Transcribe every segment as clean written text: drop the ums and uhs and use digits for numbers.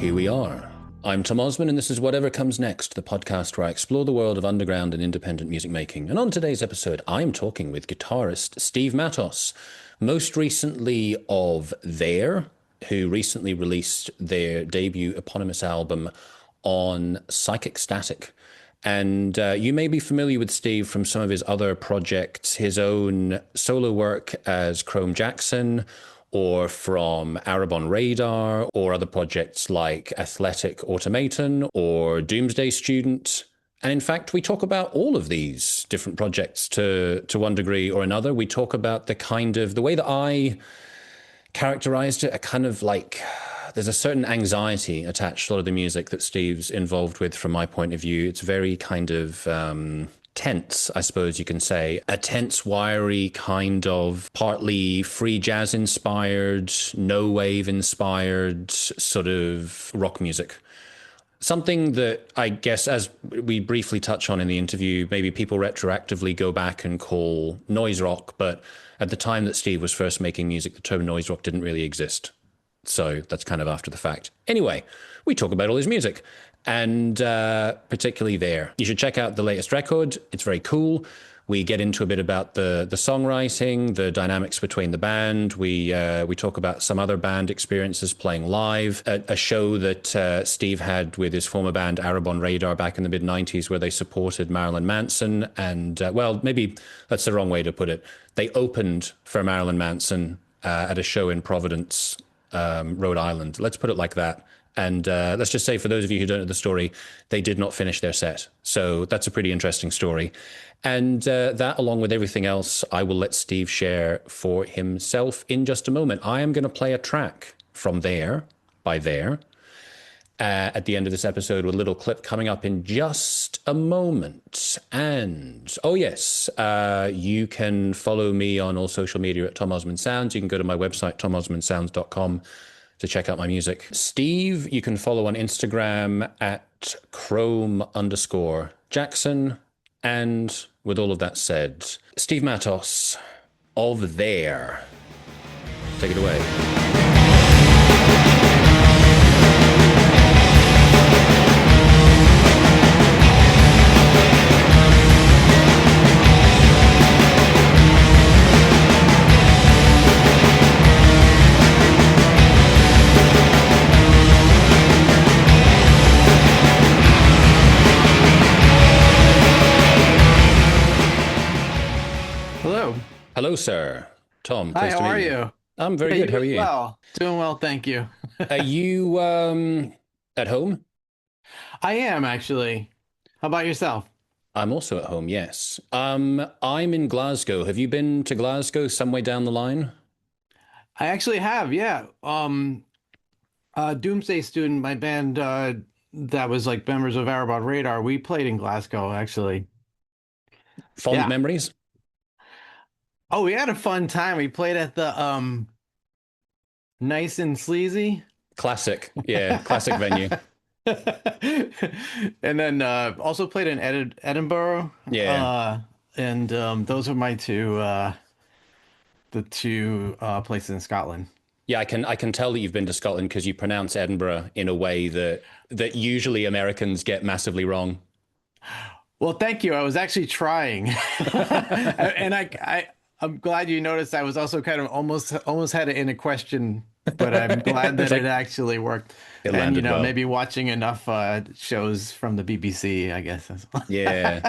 Here we are. I'm Tom Osman, and this is Whatever Comes Next, the podcast where I explore the world of underground and independent music making. And on today's episode, I'm talking with guitarist Steve Mattos, most recently of There, who recently released their debut eponymous album on Psychic Static. And you may be familiar with Steve from some of his other projects, his own solo work as Chrome Jackson, or from Arab on Radar, or other projects like Athletic Automaton or Doomsday Student. And in fact, we talk about all of these different projects to one degree or another. We talk about the way that I characterized it, a kind of like, there's a certain anxiety attached to a lot of the music that Steve's involved with from my point of view. It's very kind of tense, I suppose you can say. A tense, wiry kind of partly free jazz inspired, no wave inspired sort of rock music. Something that I guess, as we briefly touch on in the interview, maybe people retroactively go back and call noise rock, but at the time that Steve was first making music, the term noise rock didn't really exist. So that's kind of after the fact. Anyway, we talk about all his music, and particularly There. You should check out the latest record. It's very cool. We get into a bit about the songwriting, the dynamics between the band. We talk about some other band experiences playing live, a show that Steve had with his former band Arab on Radar back in the mid-90s where they supported Marilyn Manson. And, well, maybe that's the wrong way to put it. They opened for Marilyn Manson at a show in Providence, Rhode Island. Let's put it like that. And let's just say, for those of you who don't know the story, they did not finish their set. So that's a pretty interesting story. And that, along with everything else, I will let Steve share for himself in just a moment. I am going to play a track from There, by There, at the end of this episode, with a little clip coming up in just a moment. And, oh yes, you can follow me on all social media at Tom Osman Sounds. You can go to my website, tomosmansounds.com, to check out my music. Steve, you can follow on Instagram at Chrome_Jackson. And with all of that said, Steve Mattos of There. Take it away. Hello, sir. Tom, Hi, pleased how to are meet you? I'm very good. How are you? Well, doing well, thank you. Are you at home? I am actually. How about yourself? I'm also at home, yes. I'm in Glasgow. Have you been to Glasgow some way down the line? I actually have, yeah. Doomsday Student, my band that was like members of Arab on Radar, we played in Glasgow actually. Fond Yeah. memories? Oh, we had a fun time. We played at the Nice and Sleazy. Classic. Yeah, classic venue. And then also played in Edinburgh. Yeah. And those are my the two places in Scotland. Yeah, I can tell that you've been to Scotland because you pronounce Edinburgh in a way that usually Americans get massively wrong. Well, thank you. I was actually trying. And I'm glad you noticed. I was also kind of almost had it in a question, but I'm glad that it actually worked. It And landed well. maybe watching enough shows from the BBC, I guess. Yeah.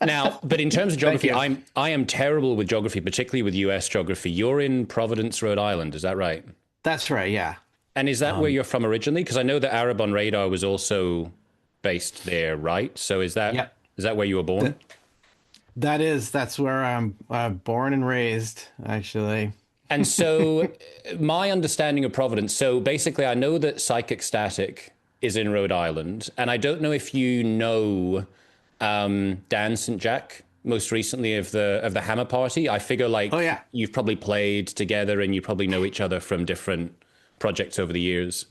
Now, but in terms of geography, I am terrible with geography, particularly with US geography. You're in Providence, Rhode Island, is that right? That's right, yeah. And is that where you're from originally? Because I know that Arab on Radar was also based there, right? So is that where you were born? That's where I'm born and raised, actually. And so my understanding of Providence, so basically I know that Psychic Static is in Rhode Island, and I don't know if you know Dan St. Jack, most recently of the Hammer Party. I figure you've probably played together and you probably know each other from different projects over the years.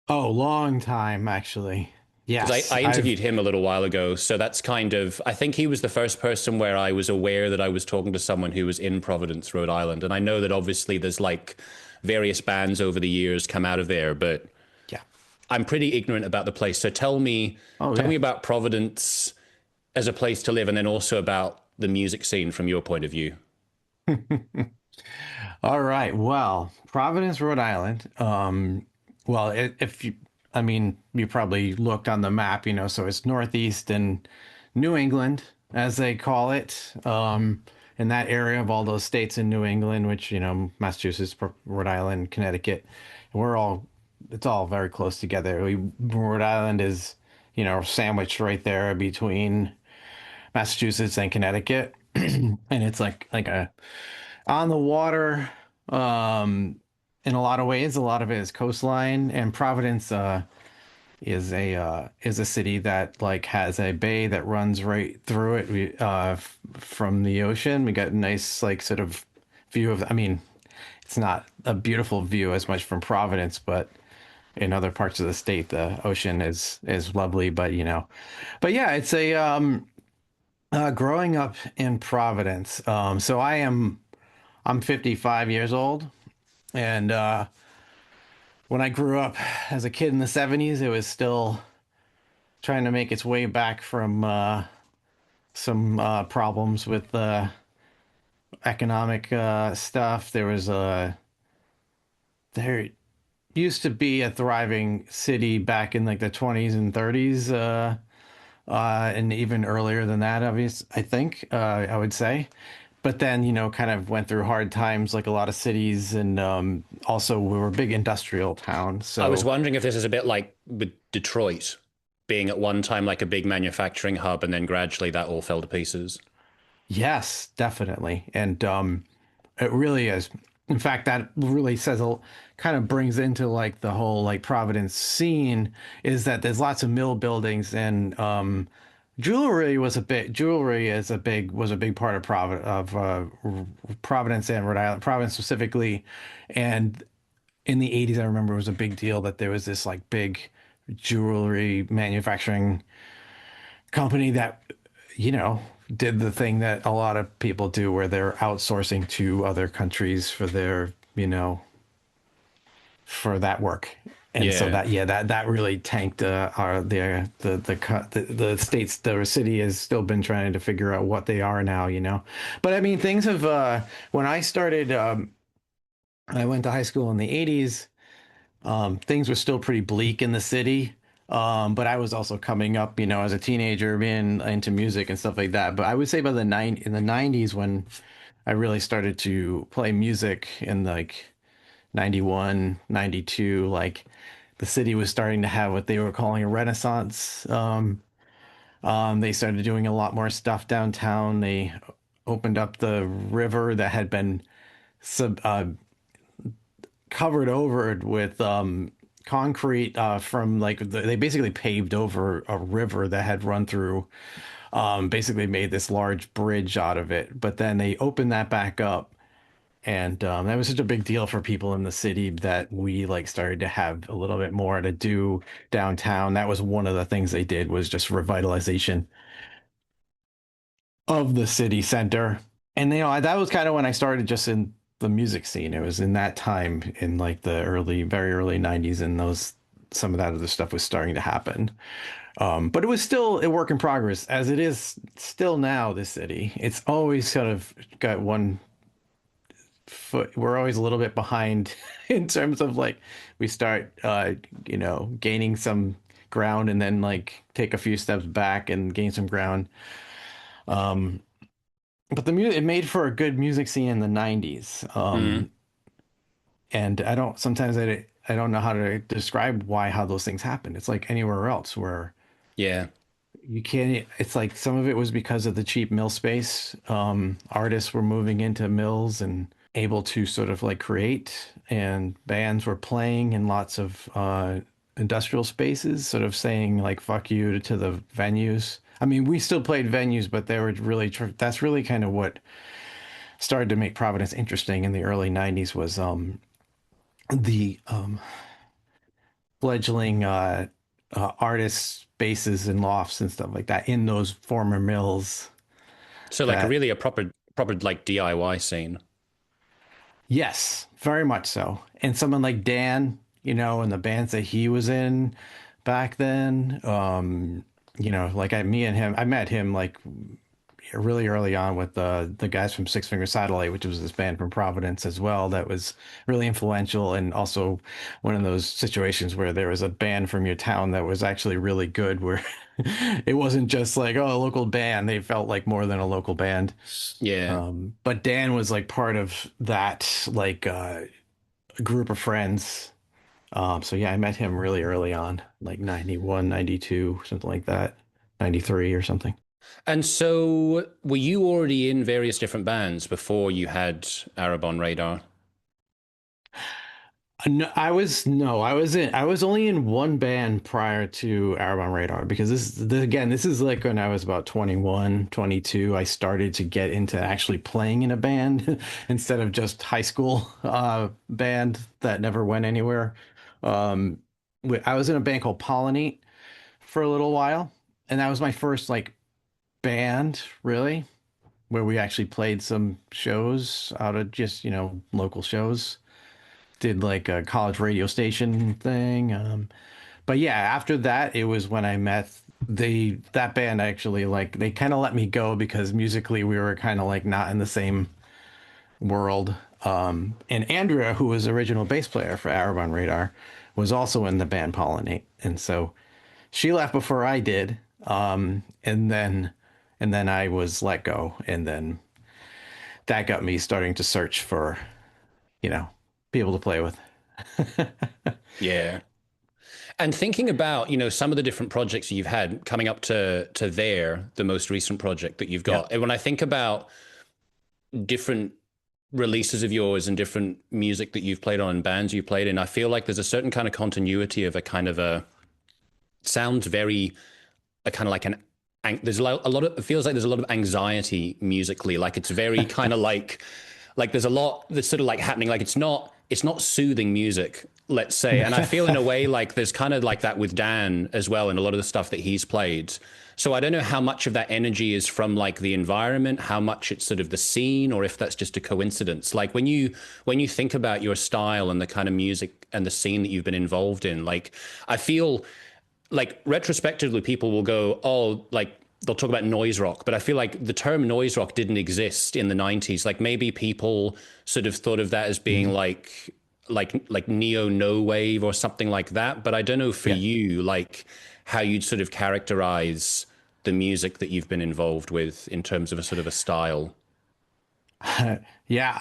Oh, long time, actually. Yes. Because I interviewed him a little while ago, so that's kind of, I think he was the first person where I was aware that I was talking to someone who was in Providence, Rhode Island. And I know that obviously there's like various bands over the years come out of there, but yeah, I'm pretty ignorant about the place. So Oh tell yeah. me about Providence as a place to live, and then also about the music scene from your point of view. All right. Well, Providence, Rhode Island. Well, if you, I mean, you probably looked on the map, so it's northeast and New England, as they call it, in that area of all those states in New England, which, Massachusetts, Rhode Island, Connecticut, we're all, it's all very close together. Rhode Island is, sandwiched right there between Massachusetts and Connecticut, and it's like a on the water, um, in a lot of ways. A lot of it is coastline, and Providence is a city that like has a bay that runs right through it. From the ocean, we got a nice like sort of view of. I mean, it's not a beautiful view as much from Providence, but in other parts of the state, the ocean is lovely. But yeah, it's a growing up in Providence. So I'm 55 years old, and when I grew up as a kid in the 70s, it was still trying to make its way back from some problems with economic stuff. There used to be a thriving city back in like the 20s and 30s, and even earlier than that, obviously, I think, I would say. But then, kind of went through hard times like a lot of cities. And also, we were a big industrial town. I was So, wondering if this is a bit like with Detroit being at one time like a big manufacturing hub, and then gradually that all fell to pieces. yes, definitely. And it really is. In fact, that really kind of brings into like the whole like Providence scene is that there's lots of mill buildings and was a big part of Providence and Rhode Island, Providence specifically. And in the 80s, I remember it was a big deal that there was this like big jewelry manufacturing company that, you know, did the thing that a lot of people do where they're outsourcing to other countries for their, for that work. And so Yeah. that really tanked the states. The city has still been trying to figure out what they are now. But I mean, things have when I started, I went to high school in the 80s. Things were still pretty bleak in the city. But I was also coming up, as a teenager, being into music and stuff like that. But I would say by in the 90s, when I really started to play music in like 91, 92, like the city was starting to have what they were calling a renaissance. They started doing a lot more stuff downtown. They opened up the river that had been sub, covered over with concrete from they basically paved over a river that had run through, basically made this large bridge out of it. But then they opened that back up, and that was such a big deal for people in the city that we like started to have a little bit more to do downtown. That was one of the things they did, was just revitalization of the city center. And that was kind of when I started just in the music scene. It was in that time in like the very early 90s, and those some of that other stuff was starting to happen. But it was still a work in progress, as it is still now. This city, it's always kind of got one foot. We're always a little bit behind in terms of like we start, gaining some ground and then like take a few steps back and gain some ground. Um, but the music, it made for a good music scene in the 90s. Mm. And I don't know how to describe how those things happen. It's like anywhere else where Yeah. you can't, it's like some of it was because of the cheap mill space. Artists were moving into mills and able to sort of like create, and bands were playing in lots of industrial spaces, sort of saying like fuck you to the venues. I mean, we still played venues, but they were really, that's really kind of what started to make Providence interesting in the early 90s was the fledgling artist spaces and lofts and stuff like that in those former mills. So like That, really a proper like DIY scene. yes, very much so. And someone like Dan and the bands that he was in back then. Like me and him, I met him like really early on with the guys from Six Finger Satellite, which was this band from Providence as well. That was really influential, and also one of those situations where there was a band from your town that was actually really good, where it wasn't just like, oh, a local band. They felt like more than a local band. Yeah. But Dan was like part of that like group of friends. So yeah, I met him really early on, like 91, 92, something like that, 93 or something. And so, were you already in various different bands before you had Arab on Radar? No, I was only in one band prior to Arab on Radar, because this is like when I was about 21, 22. I started to get into actually playing in a band instead of just high school band that never went anywhere. Um, I was in a band called Pollinate for a little while, and that was my first like band, really, where we actually played some shows out of just, local shows. Did like a college radio station thing. But yeah, after that, it was when I met that band. Actually, like, they kind of let me go because musically we were kind of like not in the same world. And Andrea, who was the original bass player for Arab on Radar, was also in the band Pollinate, and so she left before I did. And then I was let go, and then that got me starting to search for, you know, people to play with. Yeah. And thinking about, some of the different projects you've had coming up to the most recent project that you've Yeah. got. And when I think about different releases of yours and different music that you've played on and bands you've played in, I feel like there's a certain kind of continuity of a kind of a sounds very a kind of like there's a lot of, it feels like there's a lot of anxiety musically, like it's very kind of like there's a lot that's sort of like happening, like it's not soothing music, let's say. And I feel in a way like there's kind of like that with Dan as well, and a lot of the stuff that he's played. So I don't know how much of that energy is from like the environment, how much it's sort of the scene, or if that's just a coincidence. Like when you think about your style and the kind of music and the scene that you've been involved in, like I feel like retrospectively people will go, oh, like they'll talk about noise rock, but I feel like the term noise rock didn't exist in the 90s. Like maybe people sort of thought of that as being Mhm. like neo no wave or something like that. But I don't know for Yeah. you, like how you'd sort of characterize the music that you've been involved with in terms of a sort of a style. Yeah,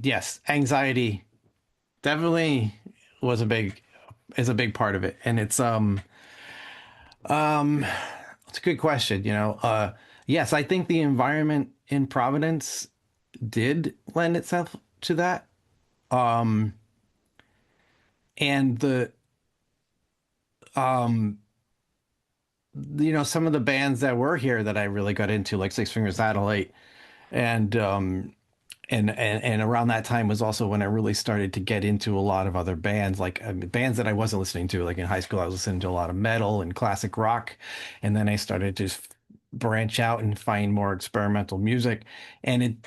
yes, anxiety definitely was a big is a big part of it. And um it's a good question, yes, I think the environment in Providence did lend itself to that. Um and the um some of the bands that were here that I really got into, like Six Finger Satellite, and and around that time was also when I really started to get into a lot of other bands, like bands that I wasn't listening to. Like in high school, I was listening to a lot of metal and classic rock, and then I started to branch out and find more experimental music. And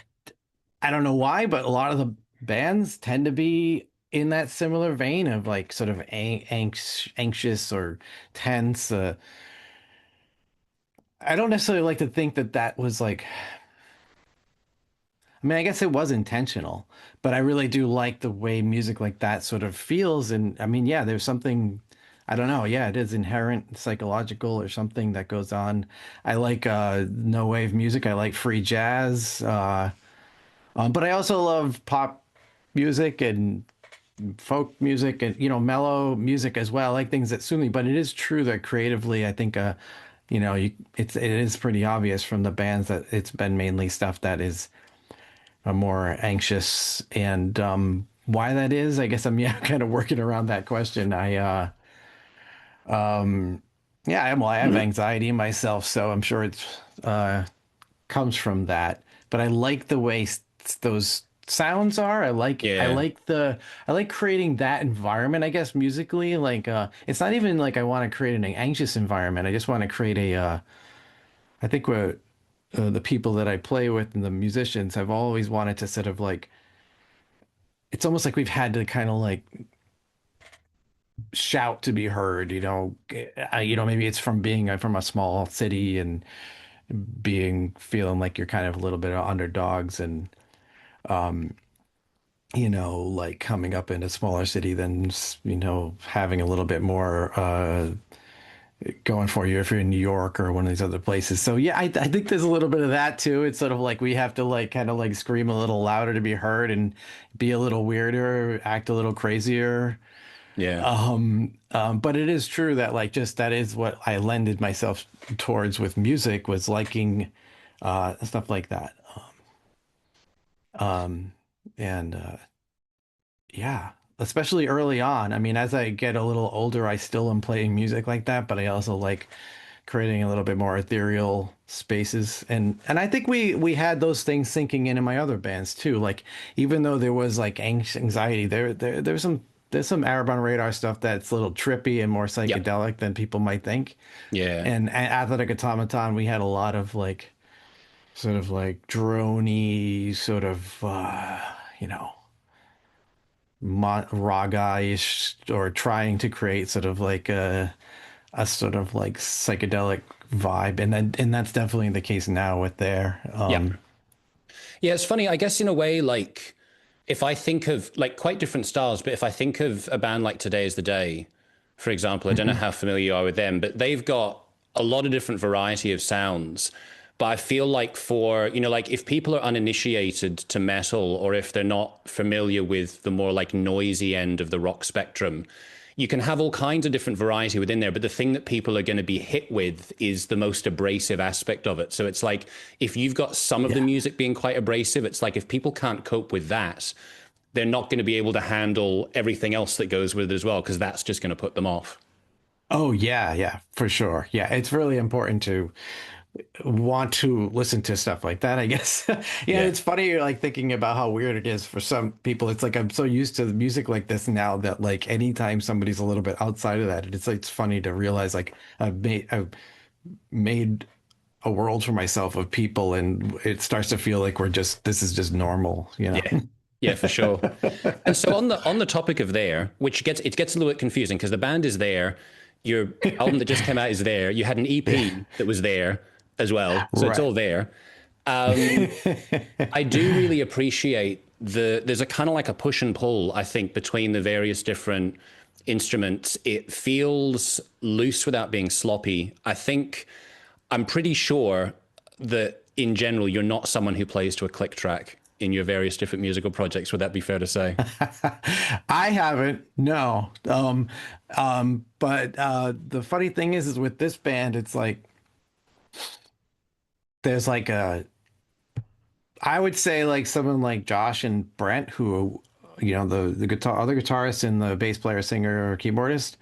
I don't know why, but a lot of the bands tend to be in that similar vein of like sort of anxious or tense. I don't necessarily like to think that that was like, I guess it was intentional, but I really do like the way music like that sort of feels. And yeah, there's something, I don't know. Yeah, it is inherent psychological or something that goes on. I like no wave music. I like free jazz. But I also love pop music and folk music and, mellow music as well. I like things that suit me. But it is true that creatively, I think, it is pretty obvious from the bands that it's been mainly stuff that is more anxious. And why that is, I guess I'm, yeah, kind of working around that question. I have anxiety myself, so I'm sure it's comes from that. But I like the way those sounds are. Yeah. I like creating that environment, I guess, musically. Like it's not even like I want to create an anxious environment. I just want to create I think what the people that I play with and the musicians have always wanted to sort of like, it's almost like we've had to kind of like shout to be heard, maybe it's from being from a small city and being feeling like you're kind of a little bit of underdogs and like coming up in a smaller city than having a little bit more going for you if you're in New York or one of these other places. So yeah, I think there's a little bit of that too. It's sort of like we have to like kind of like scream a little louder to be heard and be a little weirder, act a little crazier. Yeah. But it is true that like just that is what I lended myself towards with music was liking stuff like that. Um, and Yeah, especially early on. I mean, as I get a little older, I still am playing music like that, but I also like creating a little bit more ethereal spaces. And I think we had those things sinking in my other bands too. Like even though there was like anxiety, there's some Arab on Radar stuff that's a little trippy and more Yep. psychedelic than people might think. Yeah. And at Athletic Automaton, we had a lot of like sort of like droney sort of you know raga-ish or trying to create sort of like a sort of like psychedelic vibe, and that's definitely the case now with their Yep. Yeah, it's funny. I guess in a way, like if I think of like quite different styles, but if I think of a band like Today Is the Day, for example, I don't know how familiar you are with them, but they've got a lot of different variety of sounds. But I feel like for, like if people are uninitiated to metal or if they're not familiar with the more like noisy end of the rock spectrum, you can have all kinds of different variety within there, but the thing that people are going to be hit with is the most abrasive aspect of it. So it's like if you've got some of the yeah. music being quite abrasive, it's like if people can't cope with that, they're not going to be able to handle everything else that goes with it as well, because that's just going to put them off. Oh yeah, yeah, for sure. Yeah, it's really important to want to listen to stuff like that, I guess. Yeah, Yeah. it's funny you're like thinking about how weird it is for some people. It's like I'm so used to the music like this now that like anytime somebody's a little bit outside of that, it's funny to realize like I've made a world for myself of people and it starts to feel like this is just normal. Yeah. Yeah, for sure. And so on the topic of there, which gets a little bit confusing because the band is there, your album that just came out is there, you had an EP that was there as well, so it's Right. all there. Um, I do really appreciate there's a kind of like a push and pull, I think, between the various different instruments. It feels loose without being sloppy. I'm pretty sure that in general, you're not someone who plays to a click track in your various different musical projects. Would that be fair to say? I haven't, no. But the funny thing is with this band, it's like there's like I would say like someone like Josh and Brent, who, the other guitarist and the bass player, singer, or keyboardist,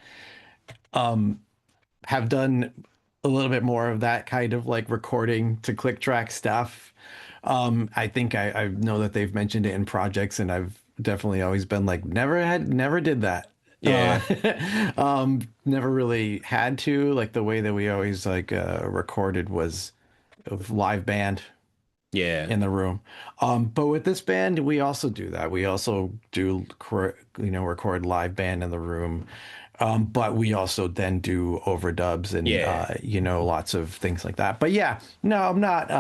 have done a little bit more of that kind of like recording to click track stuff. I think I know that they've mentioned it in projects, and I've definitely always been like, never did that. Yeah, Never really had to. Like the way that we always like recorded was of live band yeah, in the room. But with this band, we also do that. We also do, record live band in the room. But we also then do overdubs and, yeah. lots of things like that. But yeah, no, I'm not,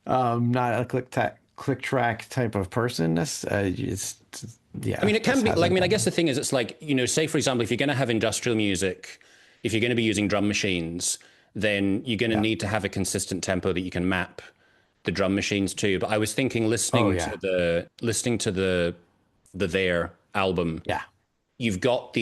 not a click track type of person. I Yeah, mean, it can just be like, I hasn't mean, I been. guess the thing is, it's like, say, for example, if you're going to have industrial music, if you're going to be using drum machines, then you're going to Yeah. need to have a consistent tempo that you can map the drum machines to. But I was thinking, Oh listening yeah. to the There album, Yeah. you've got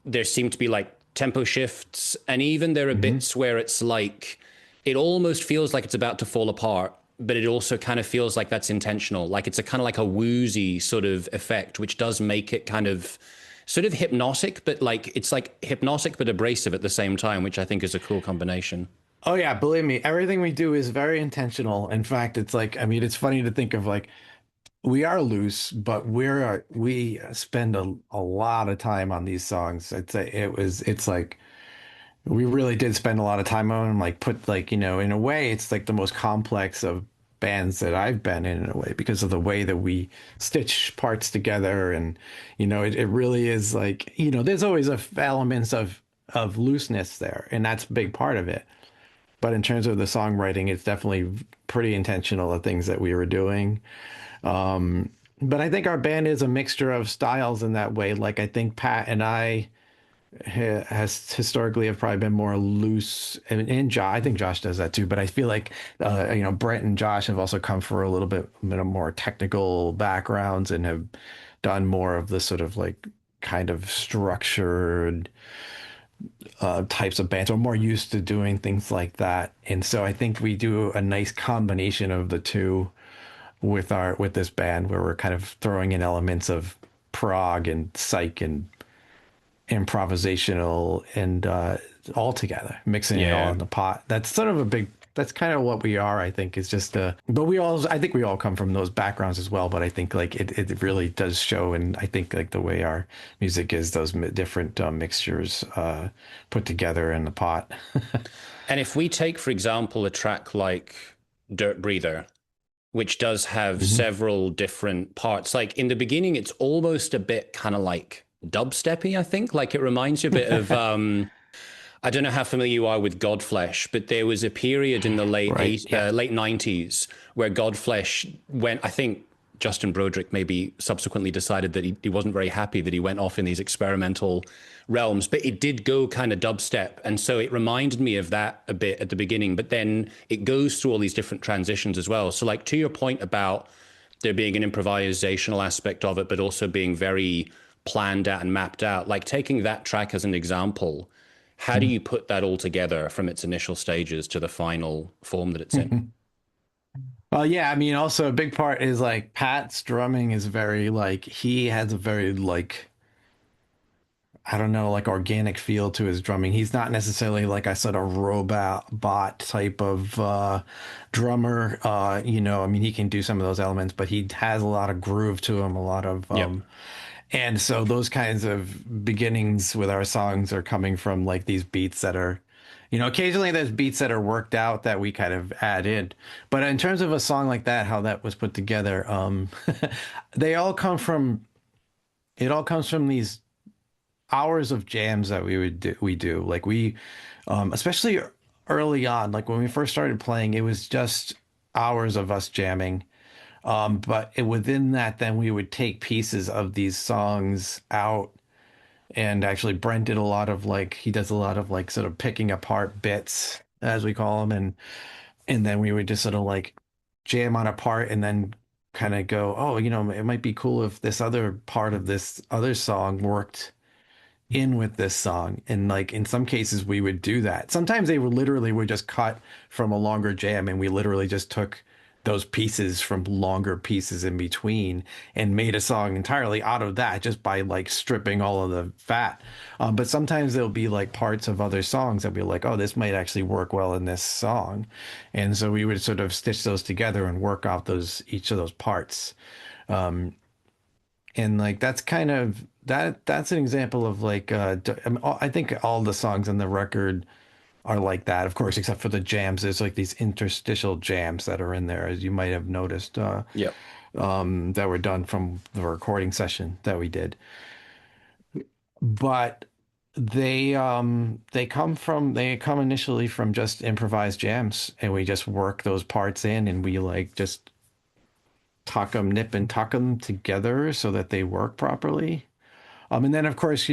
there seem to be like tempo shifts, and even there are Hmm. bits where it's like it almost feels like it's about to fall apart, but it also kind of feels like that's intentional, like it's a kind of like a woozy sort of effect, which does make it kind of sort of hypnotic, but like it's like hypnotic but abrasive at the same time, which I think is a cool combination. Oh yeah, believe me, everything we do is very intentional. In fact, it's like, I mean, it's funny to think of like we are loose, but we spend a lot of time on these songs. It's like we really did spend a lot of time on them, like put like, in a way, it's like the most complex of bands that I've been in a way, because of the way that we stitch parts together. And, it really is like, there's always elements of looseness there, and that's a big part of it. But in terms of the songwriting, it's definitely pretty intentional, the things that we were doing. But I think our band is a mixture of styles in that way. Like I think Pat and I has historically have probably been more loose, and Josh, I think Josh does that too. But I feel like Brent and Josh have also come for a little bit more technical backgrounds and have done more of the sort of like kind of structured types of bands, or more used to doing things like that. And so I think we do a nice combination of the two with this band, where we're kind of throwing in elements of prog and psych and improvisational, and all together, mixing it all Yeah. in the pot. That's kind of what we are, I think. Is just but I think we all come from those backgrounds as well. But I think like it really does show, and I think like the way our music is, those different mixtures put together in the pot. And if we take, for example, a track like Dirt Breather, which does have Hmm. several different parts, like in the beginning, it's almost a bit kind of like dubsteppy, I think. Like it reminds you a bit of I don't know how familiar you are with Godflesh, but there was a period in the Right. Yeah. late 90s where Godflesh went, I think Justin Broderick maybe subsequently decided that he wasn't very happy that he went off in these experimental realms, but it did go kind of dubstep. And so it reminded me of that a bit at the beginning, but then it goes through all these different transitions as well. So like to your point about there being an improvisational aspect of it, but also being very planned out and mapped out, like taking that track as an example, how do you put that all together from its initial stages to the final form that it's in? Well, yeah, I mean, also a big part is like Pat's drumming is very like, he has a very like, I don't know, like organic feel to his drumming. He's not necessarily like a sort of robot bot type of drummer. I mean, he can do some of those elements, but he has a lot of groove to him, a lot of Yep. and so those kinds of beginnings with our songs are coming from like these beats that are, occasionally there's beats that are worked out that we kind of add in. But in terms of a song like that, how that was put together, they all come from, it all comes from these hours of jams that we do. Like especially early on, like when we first started playing, it was just hours of us jamming. But within that, then we would take pieces of these songs out, and actually Brent did a lot of like, he does a lot of like sort of picking apart bits, as we call them. And then we would just sort of like jam on a part, and then kind of go, oh, it might be cool if this other part of this other song worked in with this song. And like in some cases we would do that. Sometimes they would just cut from a longer jam, and we literally just took those pieces from longer pieces in between and made a song entirely out of that, just by like stripping all of the fat. But sometimes there'll be like parts of other songs that we're like, oh, this might actually work well in this song. And so we would sort of stitch those together and work out each of those parts. And like that's kind of that's an example of like I think all the songs on the record are like that, of course, except for the jams. There's like these interstitial jams that are in there, as you might have noticed, Yep. that were done from the recording session that we did. But they come initially from just improvised jams, and we just work those parts in, and we like just nip and tuck them together so that they work properly. And then of course,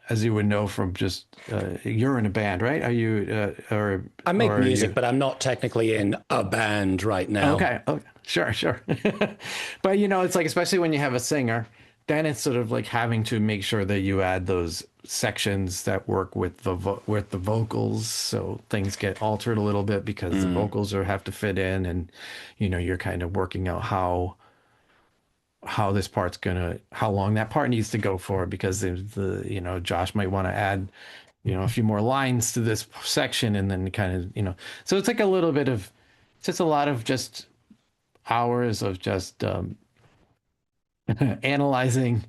as you would know from just you're in a band, right? Are you I make or are music, you? but I'm not technically in a band right now. Okay, okay, sure, sure. But it's like, especially when you have a singer, then it's sort of like having to make sure that you add those sections that work with with the vocals, so things get altered a little bit because the Mm. vocals have to fit in, and you're kind of working out how this part's gonna how long that part needs to go for, because Josh might want to add a few more lines to this section, and then kind of so it's like a little bit of, it's just a lot of just hours of just analyzing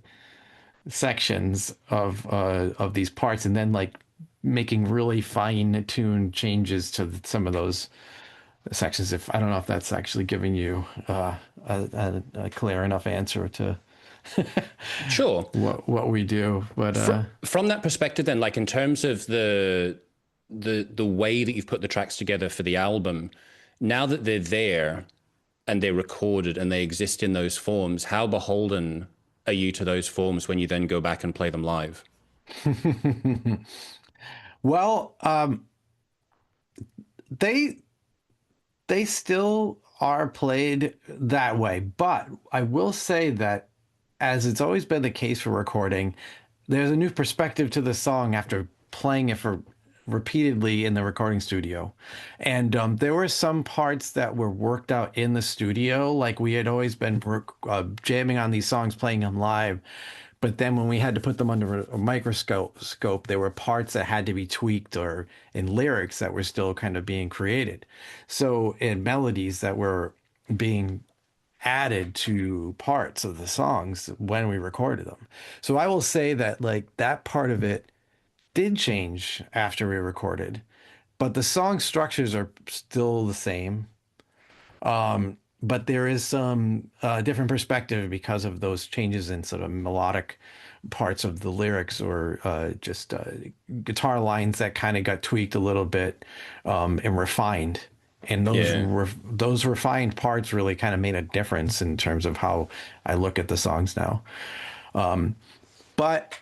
sections of these parts, and then like making really fine tuned changes to some of those sections. If I don't know if that's actually giving you a clear enough answer to Sure. what we do, but From that perspective, then, like in terms of the way that you've put the tracks together for the album, now that they're there and they're recorded and they exist in those forms, how beholden are you to those forms when you then go back and play them live? well, they they still are played that way. But I will say that, as it's always been the case for recording, there's a new perspective to the song after playing it for repeatedly in the recording studio. And there were some parts that were worked out in the studio, like we had always been jamming on these songs, playing them live. But then when we had to put them under a microscope, there were parts that had to be tweaked, or in lyrics that were still kind of being created. So in melodies that were being added to parts of the songs when we recorded them. So I will say that like that part of it did change after we recorded, but the song structures are still the same. But there is some different perspective because of those changes in sort of melodic parts of the lyrics, or just guitar lines that kind of got tweaked a little bit and refined. And Yeah. those refined parts really kind of made a difference in terms of how I look at the songs now. But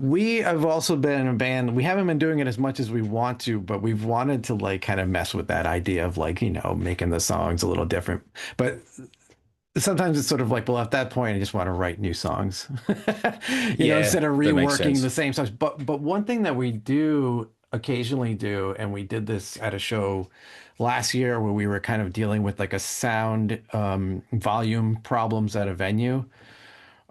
we have also been a band. We haven't been doing it as much as we want to, but we've wanted to like kind of mess with that idea of like, making the songs a little different. But sometimes it's sort of like, well, at that point, I just want to write new songs, Yeah, instead of that makes reworking sense. the same songs. But one thing that we do occasionally do, and we did this at a show last year where we were kind of dealing with like a sound volume problems at a venue,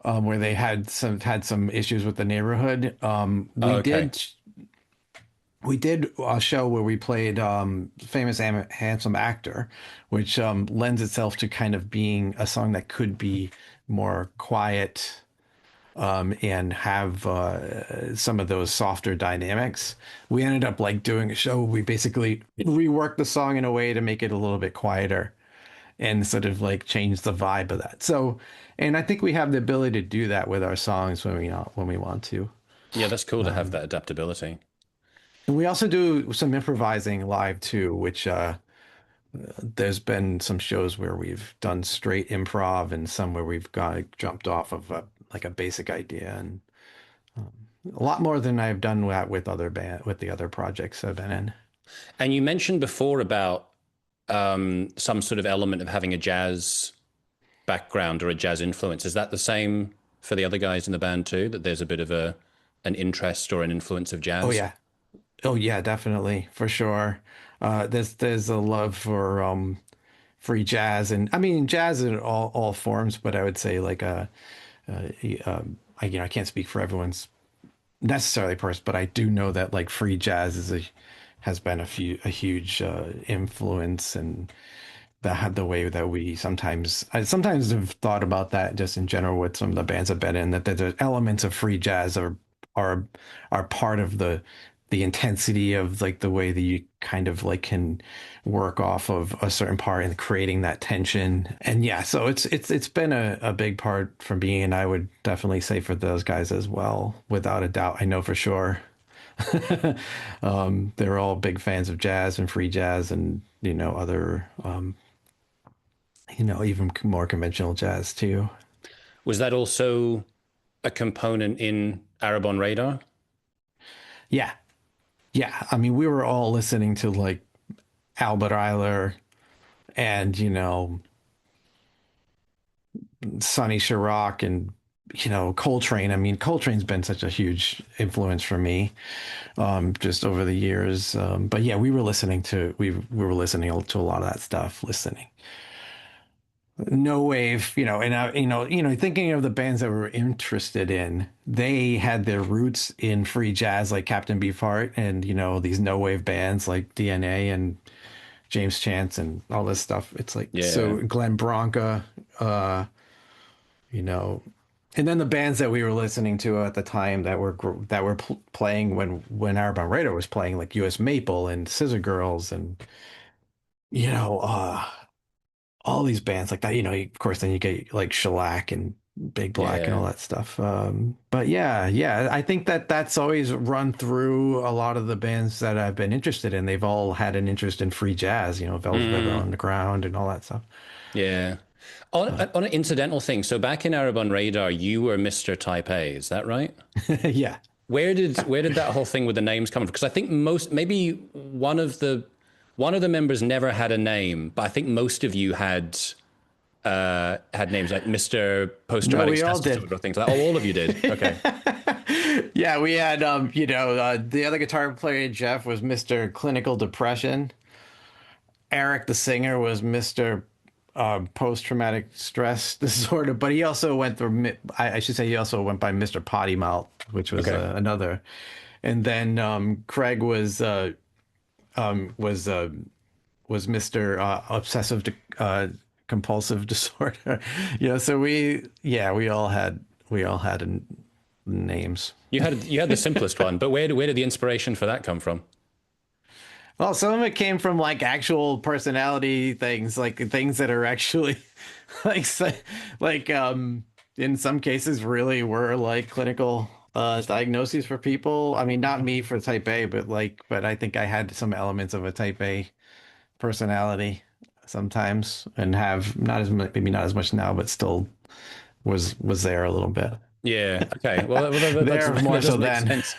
where they had some issues with the neighborhood. Oh, okay. We did a show where we played Famous Handsome Actor, which lends itself to kind of being a song that could be more quiet, and have some of those softer dynamics. We ended up like doing a show where we basically reworked the song in a way to make it a little bit quieter and sort of like change the vibe of that. So, and I think we have the ability to do that with our songs when we want to. Yeah, that's cool to have that adaptability. And we also do some improvising live too, which there's been some shows where we've done straight improv, and some where we've got jumped off of like a basic idea, and a lot more than I've done that with the other projects I've been in. And you mentioned before about some sort of element of having a jazz background or a jazz influence. Is that the same for the other guys in the band too? That there's a bit of an interest or an influence of Oh jazz? yeah. Oh yeah, definitely, for sure. There's a love for free jazz, and I mean jazz in all forms, but I would say like I can't speak for everyone's necessarily person, but I do know that like free jazz has been a huge influence, and that had the way that I sometimes have thought about that just in general with some of the bands I've been in, that there's elements of free jazz are are part of the intensity of like the way that you kind of like can work off of a certain part and creating that tension. And yeah, so it's been a big part for me, and I would definitely say for those guys as well, without a doubt. I know for sure. They're all big fans of jazz and free jazz, and other even more conventional jazz too. Was that also a component in Arab on Radar? Yeah. Yeah. I mean, we were all listening to like Albert Eiler and, Sonny Chirac and, Coltrane. I mean, Coltrane's been such a huge influence for me, just over the years. But yeah, we were listening to a lot of that stuff, listening. No wave, and thinking of the bands that we were interested in, they had their roots in free jazz, like Captain Beefheart, and these no wave bands like DNA and James Chance and all this stuff. It's like, Yeah. so Glenn Branca, uh, you know, and then the bands that we were listening to at the time that were playing when our Radar was playing, like U.S. Maple and Scissor Girls, and you know, all these bands like that, of course, then you get like Shellac and Big Black and all Yeah. that stuff. But yeah, I think that that's always run through a lot of the bands that I've been interested in. They've all had an interest in free jazz, Velvet Mm, Underground and all that stuff. yeah. On an incidental thing, so back in Arab on Radar, you were Mr. Type A, is that right? Yeah. Where did that whole thing with the names come from? Because I think most maybe one of the members never had a name, but I think most of you had names like Mr. Post No, Traumatic we all Stress did. Disorder, things like that. Oh, all of you did. Okay. Yeah, we had the other guitar player Jeff was Mr. Clinical Depression. Eric the singer was Mr. Post-traumatic stress disorder, but he also went through I should say he also went by Mr. Potty Mouth, which was Okay. another. And then Craig um was uh was Mr. Obsessive compulsive disorder. So we all had names. You had the simplest one, but where did the inspiration for that come from? Well, some of it came from like actual personality things, like things that are actually like in some cases really were like clinical diagnoses for people. I mean, not me for type A, but I think I had some elements of a type A personality sometimes and have not as much, maybe not as much now, but still was there a little bit. Yeah. Okay. Well, There more that so does make then. sense.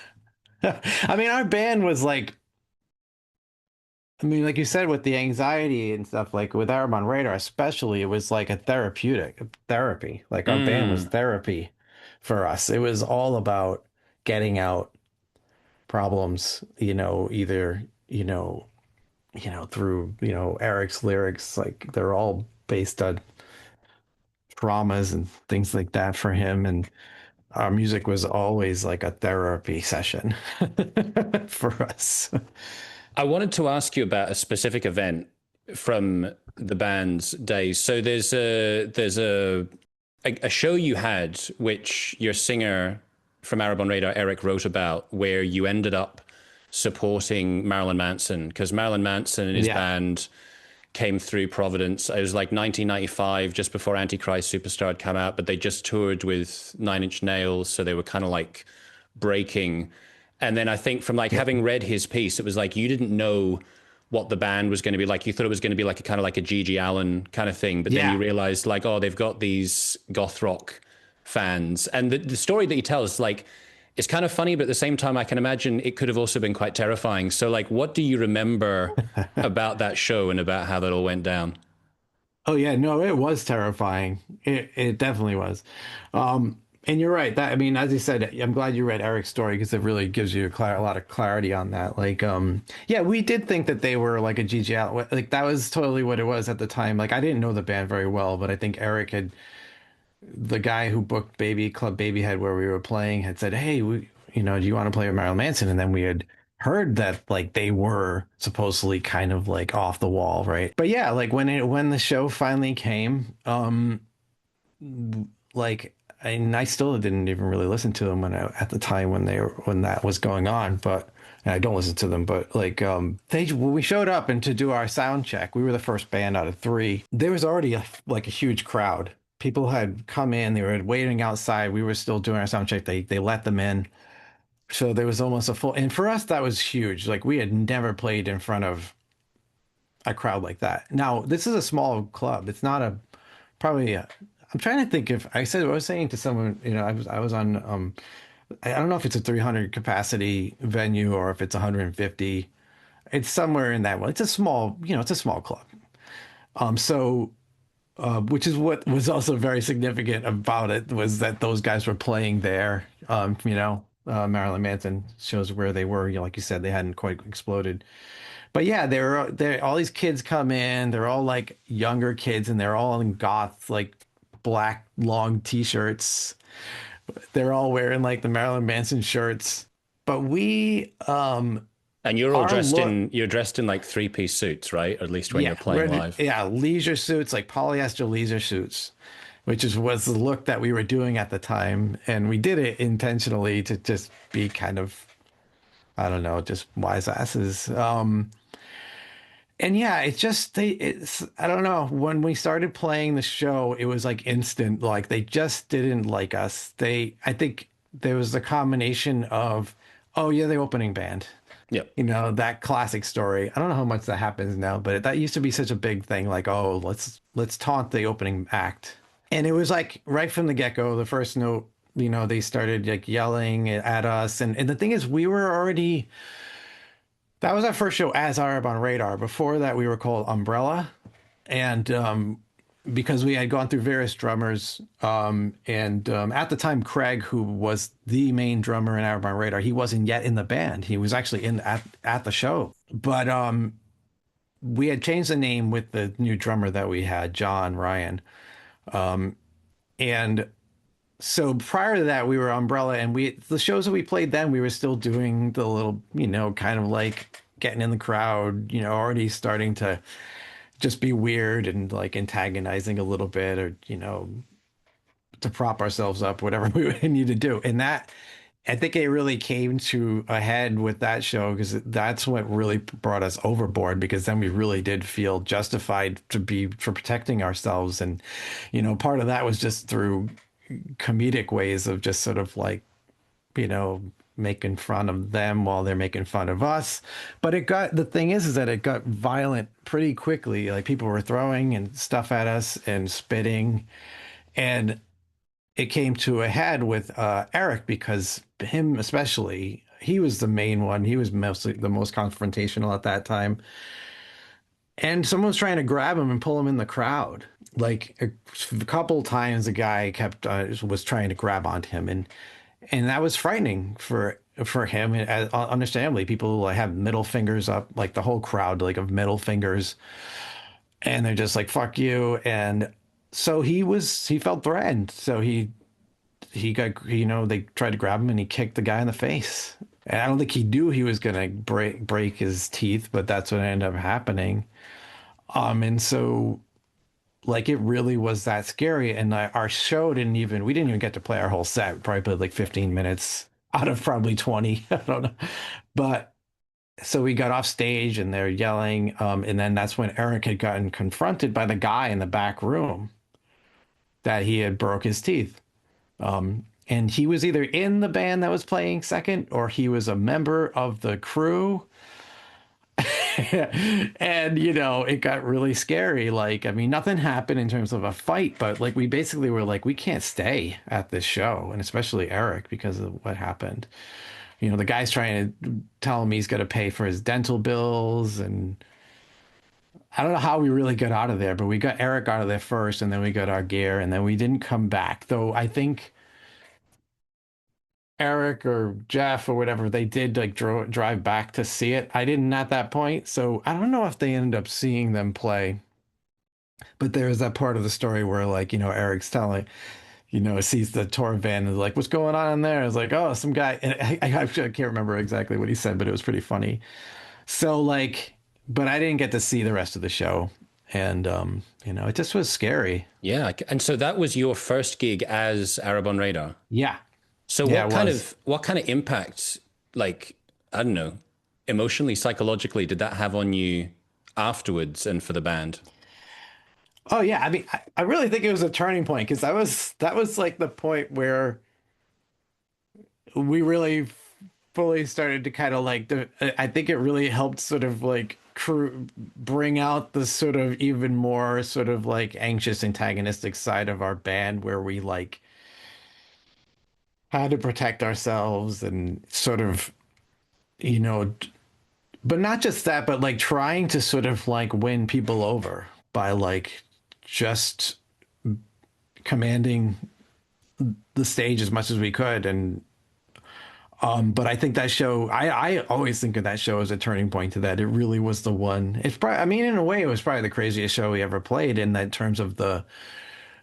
I mean, our band was like, I mean, like you said, with the anxiety and stuff, like with Arab on Radar, especially, it was like a therapy. Like our band was Mm. therapy for us. It was all about getting out problems, either, through, Eric's lyrics, like they're all based on traumas and things like that for him. And our music was always like a therapy session for us. I wanted to ask you about a specific event from the band's days. So there's a show you had which your singer from Arab on Radar, Eric, wrote about, where you ended up supporting Marilyn Manson because Marilyn Manson and his Yeah. band came through Providence. It was like 1995, just before Antichrist Superstar had come out, but they just toured with Nine Inch Nails, so they were kind of like breaking. And then I think from like Yeah. having read his piece, it was like you didn't know what the band was going to be like. You thought it was going to be like a kind of like a Gigi Allen kind of thing, but then you Yeah. realized like, oh, they've got these goth rock fans. And the story that he tells, like, it's kind of funny, but at the same time, I can imagine it could have also been quite terrifying. So, like, what do you remember about that show and about how that all went down? Oh yeah, no, it was terrifying. It definitely was. And you're right. That I mean, as you said, I'm glad you read Eric's story because it really gives you a lot of clarity on that. Like, yeah, we did think that they were like a GG out. Like that was totally what it was at the time. Like I didn't know the band very well, but I think Eric had the guy who booked Club Babyhead where we were playing had said, "Hey, do you want to play with Marilyn Manson?" And then we had heard that like they were supposedly kind of like off the wall, right? But yeah, like when the show finally came, like and I still didn't even really listen to them at the time when that was going on, but and I don't listen to them, but like when we showed up and to do our sound check, we were the first band out of three. There was already like a huge crowd. People had come in, they were waiting outside. We were still doing our sound check. They let them in. So there was almost a full, and for us that was huge. Like we had never played in front of a crowd like that. Now, this is a small club. It's not a probably I'm trying to think if I was saying to someone, I was on I don't know if it's a 300 capacity venue or if it's 150. It's somewhere in that one. It's a small club. So which is what was also very significant about it was that those guys were playing there. Marilyn Manson shows where they were. Like you said, they hadn't quite exploded. But yeah, they're all these kids come in. They're all like younger kids, and they're all in goth like black long t-shirts. They're all wearing like the Marilyn Manson shirts. But And you're all our dressed look, in you're dressed in like three-piece suits, right? At least when you're yeah, playing live. leisure suits, like polyester leisure suits, which was the look that we were doing at the time, and we did it intentionally to just be kind of, I don't know, just wise asses. And yeah, it's I don't know, when we started playing the show, it was like instant, like they just didn't like us. I think there was the combination of, oh yeah, the opening band, Yeah. that classic story. I don't know how much that happens now, but that used to be such a big thing, like, oh, let's taunt the opening act. And it was like right from the get-go, the first note, they started like yelling at us. And the thing is, we were already, that was our first show as Arab on Radar. Before that, we were called Umbrella. And because we had gone through various drummers, and at the time, Craig, who was the main drummer in Arab on Radar, he wasn't yet in the band. He was actually at the show. But we had changed the name with the new drummer that we had, John Ryan. And so prior to that, we were Umbrella, and the shows that we played then, we were still doing the little, kind of like getting in the crowd, already starting to just be weird and like antagonizing a little bit, or to prop ourselves up, whatever we would need to do. And that, I think it really came to a head with that show, because that's what really brought us overboard, because then we really did feel justified for protecting ourselves. And part of that was just through comedic ways of just sort of like, you know, making fun of them while they're making fun of us. But the thing is that it got violent pretty quickly. Like, people were throwing and stuff at us and spitting. And it came to a head with Eric, because him especially, he was the main one. He was mostly the most confrontational at that time. And someone was trying to grab him and pull him in the crowd. Like a couple times, the guy was trying to grab onto him, and that was frightening for him. And understandably, people have middle fingers up, like the whole crowd, like of middle fingers, and they're just like "fuck you." And so he felt threatened. So he got, they tried to grab him and he kicked the guy in the face. And I don't think he knew he was gonna break his teeth, but that's what ended up happening. And so, like, it really was that scary. And our show we didn't even get to play our whole set. We probably played like 15 minutes out of probably 20. I don't know. But so we got off stage and they're yelling. And then that's when Eric had gotten confronted by the guy in the back room that he had broke his teeth. And he was either in the band that was playing second, or he was a member of the crew. And it got really scary. Like, I mean, nothing happened in terms of a fight, but like, we basically were like, we can't stay at this show, and especially Eric, because of what happened. The guy's trying to tell him he's got to pay for his dental bills, and I don't know how we really got out of there, but we got Eric out of there first, and then we got our gear, and then we didn't come back. Though I think Eric or Jeff or whatever, they did like drive back to see it. I didn't at that point, so I don't know if they ended up seeing them play. But there's that part of the story where, like, Eric's telling, sees the tour van and is like, "What's going on in there?" It's like, "Oh, some guy." And I can't remember exactly what he said, but it was pretty funny. So like, but I didn't get to see the rest of the show, and it just was scary. Yeah, and so that was your first gig as Arab on Radar. Yeah. So Yeah, what kind of impact, like, I don't know, emotionally, psychologically, did that have on you afterwards and for the band? Oh yeah, I mean, I really think it was a turning point, because that was like the point where we really fully started to kind of like I think it really helped sort of like bring out the sort of even more sort of like anxious, antagonistic side of our band, where we like had to protect ourselves and sort of, you know, but not just that, but like trying to sort of like win people over by like just commanding the stage as much as we could. And but I think that show, I always think of that show as a turning point to that. It really was the one. It's probably, I mean, in a way, it was probably the craziest show we ever played, in that terms of the,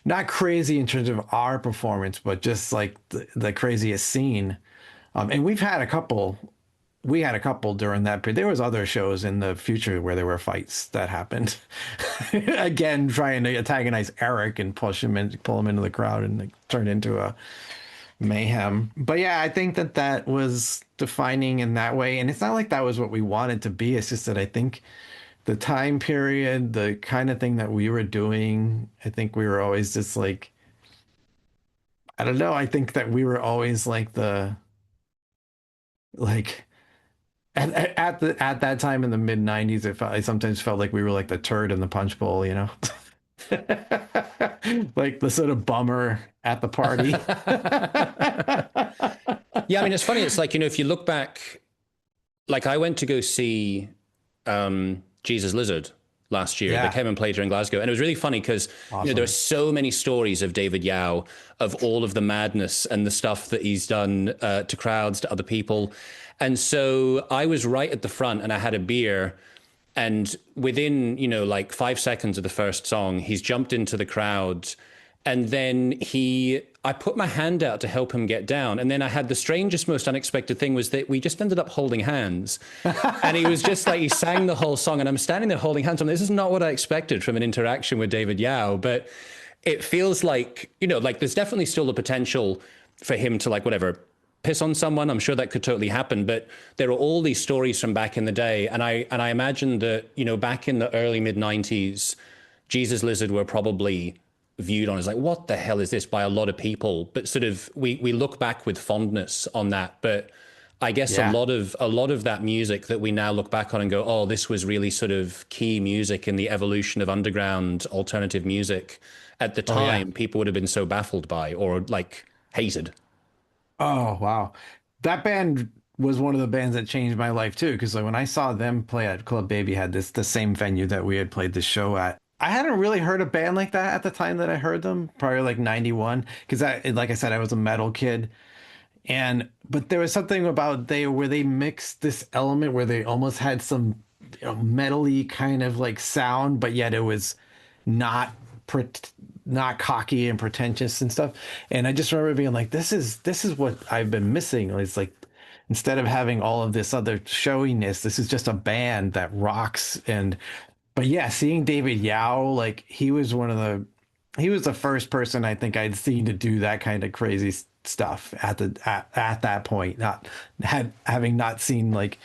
not crazy in terms of our performance, but just like the craziest scene. And we had a couple during that period. There was other shows in the future where there were fights that happened. Again, trying to antagonize Eric and pull him into the crowd, and like, turn into a mayhem. But yeah, I think that was defining in that way. And it's not like that was what we wanted to be. It's just that I think the time period, the kind of thing that we were doing. I think we were always just like, I don't know. I think that we were always like like at that time in the mid 90s, I sometimes felt like we were like the turd in the punch bowl, you know? Like the sort of bummer at the party. Yeah, I mean, it's funny. It's like, if you look back, like I went to go see Jesus Lizard last year. They Yeah, came and played here in Glasgow. And it was really funny because, there are awesome. so many stories of David Yao, of all of the madness and the stuff that he's done to crowds, to other people. And so I was right at the front and I had a beer. And within, like 5 seconds of the first song, he's jumped into the crowd. And then I put my hand out to help him get down. And then I had the strangest, most unexpected thing was that we just ended up holding hands. And he was just like, he sang the whole song. And I'm standing there holding hands. This is not what I expected from an interaction with David Yao. But it feels like, like there's definitely still the potential for him to, like, whatever, piss on someone. I'm sure that could totally happen. But there are all these stories from back in the day. And I imagine that, back in the early mid 90s, Jesus Lizard were probably viewed on as like, what the hell is this, by a lot of people. But sort of we look back with fondness on that. But I guess Yeah. a lot of that music that we now look back on and go, oh, this was really sort of key music in the evolution of underground alternative music. At the Oh yeah. time, people would have been so baffled by, or like hated. Oh wow. That band was one of the bands that changed my life too. Because like when I saw them play at Club Baby, had the same venue that we had played the show at. I hadn't really heard a band like that at the time that I heard them, probably like 91. Because like I said, I was a metal kid. But there was something about where they mixed this element where they almost had some, metal-y kind of like sound, but yet it was not not cocky and pretentious and stuff. And I just remember being like, this is what I've been missing. It's like instead of having all of this other showiness, this is just a band that rocks. And but yeah, seeing David Yao, like he was the first person I think I'd seen to do that kind of crazy stuff at that point. Not having not seen like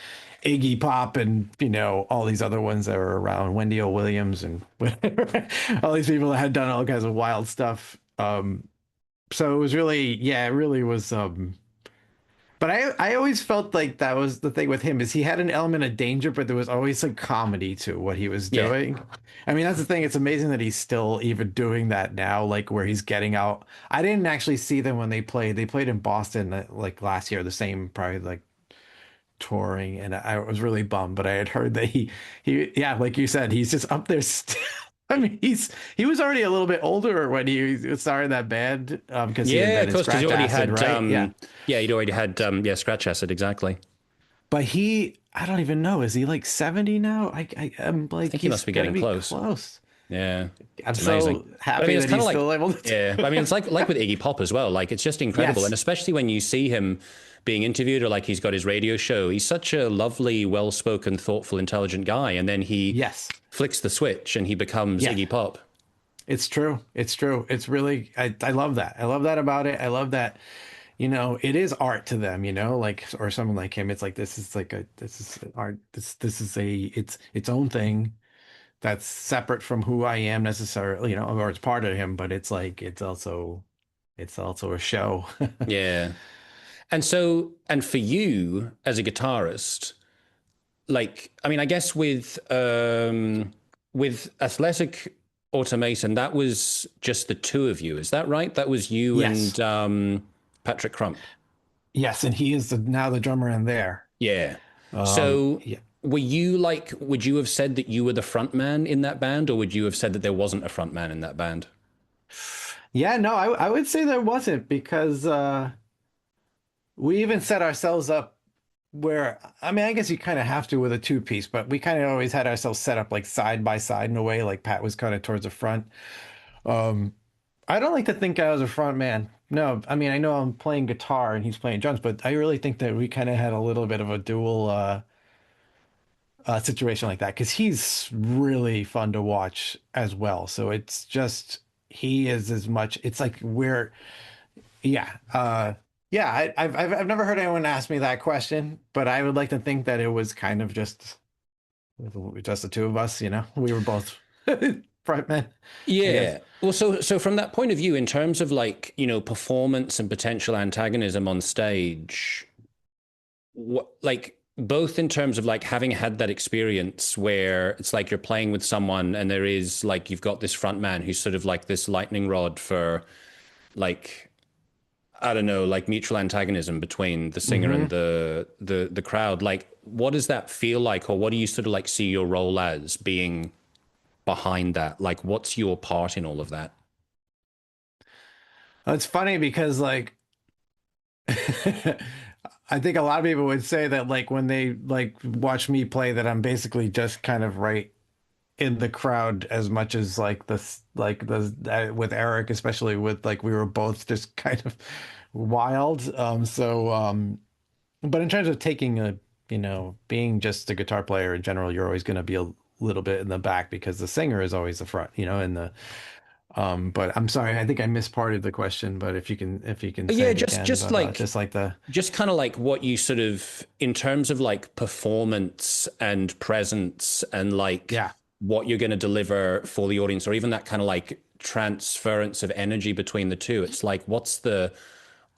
Iggy Pop and all these other ones that were around, Wendy O. Williams and all these people that had done all kinds of wild stuff. So it was really, yeah, it really was. But I always felt like that was the thing with him is he had an element of danger, but there was always some comedy to what he was Yeah. doing. I mean, that's the thing. It's amazing that he's still even doing that now, like where he's getting out. I didn't actually see them when they played. They played in Boston like last year, the same probably like touring, and I was really bummed. But I had heard that yeah, like you said, he's just up there still. I mean, he was already a little bit older when he started that band because he had Yeah, been of in course, because Scratch you already Acid, had, right? Yeah. yeah, you'd already had, yeah, Scratch Acid, exactly. But I don't even know. Is he like 70 now? I'm I like, think he he's must be gotta getting be close. close. Yeah, I'm it's amazing. so But I mean, happy it's that kind of he's like, still able to. yeah, I mean, it's like with Iggy Pop as well. Like, it's just incredible. And Yes. especially when you see him being interviewed or like he's got his radio show, he's such a lovely, well-spoken, thoughtful, intelligent guy. And then he Yes. flicks the switch and he becomes Yeah. Iggy Pop. It's true. It's true. It's really, I love that. I love that about it. I love that, it is art to them, like, or someone like him. It's like, this is art. This is it's its own thing that's separate from who I am necessarily, or it's part of him, but it's like, it's also a show. Yeah. And so, and for you as a guitarist, like, I mean, I guess with Athletic Automation, that was just the two of you. Is that right? That was you Yes. and Patrick Crump. Yes. And he is now the drummer in there. Yeah. So Yeah. were you like, would you have said that you were the front man in that band, or would you have said that there wasn't a front man in that band? Yeah, no, I would say there wasn't because we even set ourselves up where, I mean, I guess you kind of have to with a two piece, but we kind of always had ourselves set up like side by side in a way, like Pat was kind of towards the front. Um, I don't like to think I was a front man. No, I mean, I know I'm playing guitar and he's playing drums, but I really think that we kind of had a little bit of a dual situation like that because he's really fun to watch as well. So it's just he is as much. It's like yeah, yeah. I've never heard anyone ask me that question, but I would like to think that it was kind of just just the two of us, we were both frontmen, I guess. Yeah. Well, so from that point of view, in terms of like, performance and potential antagonism on stage, what like both in terms of like having had that experience where it's like you're playing with someone and there is like you've got this front man who's sort of like this lightning rod for like I don't know, like mutual antagonism between the singer and Hmm. the crowd. Like, what does that feel like, or what do you sort of like see your role as being behind that? Like, what's your part in all of that? It's funny because like I think a lot of people would say that like when they like watch me play that I'm basically just kind of right in the crowd as much as like the with Eric, especially with like we were both just kind of wild. But in terms of taking being just a guitar player in general, you're always going to be a little bit in the back because the singer is always the front, in the but I'm sorry, I think I missed part of the question, but if you can say Yeah, it just again, just but like just like the just kind of like what you sort of in terms of like performance and presence and like yeah. what you're going to deliver for the audience or even that kind of like transference of energy between the two. It's like what's the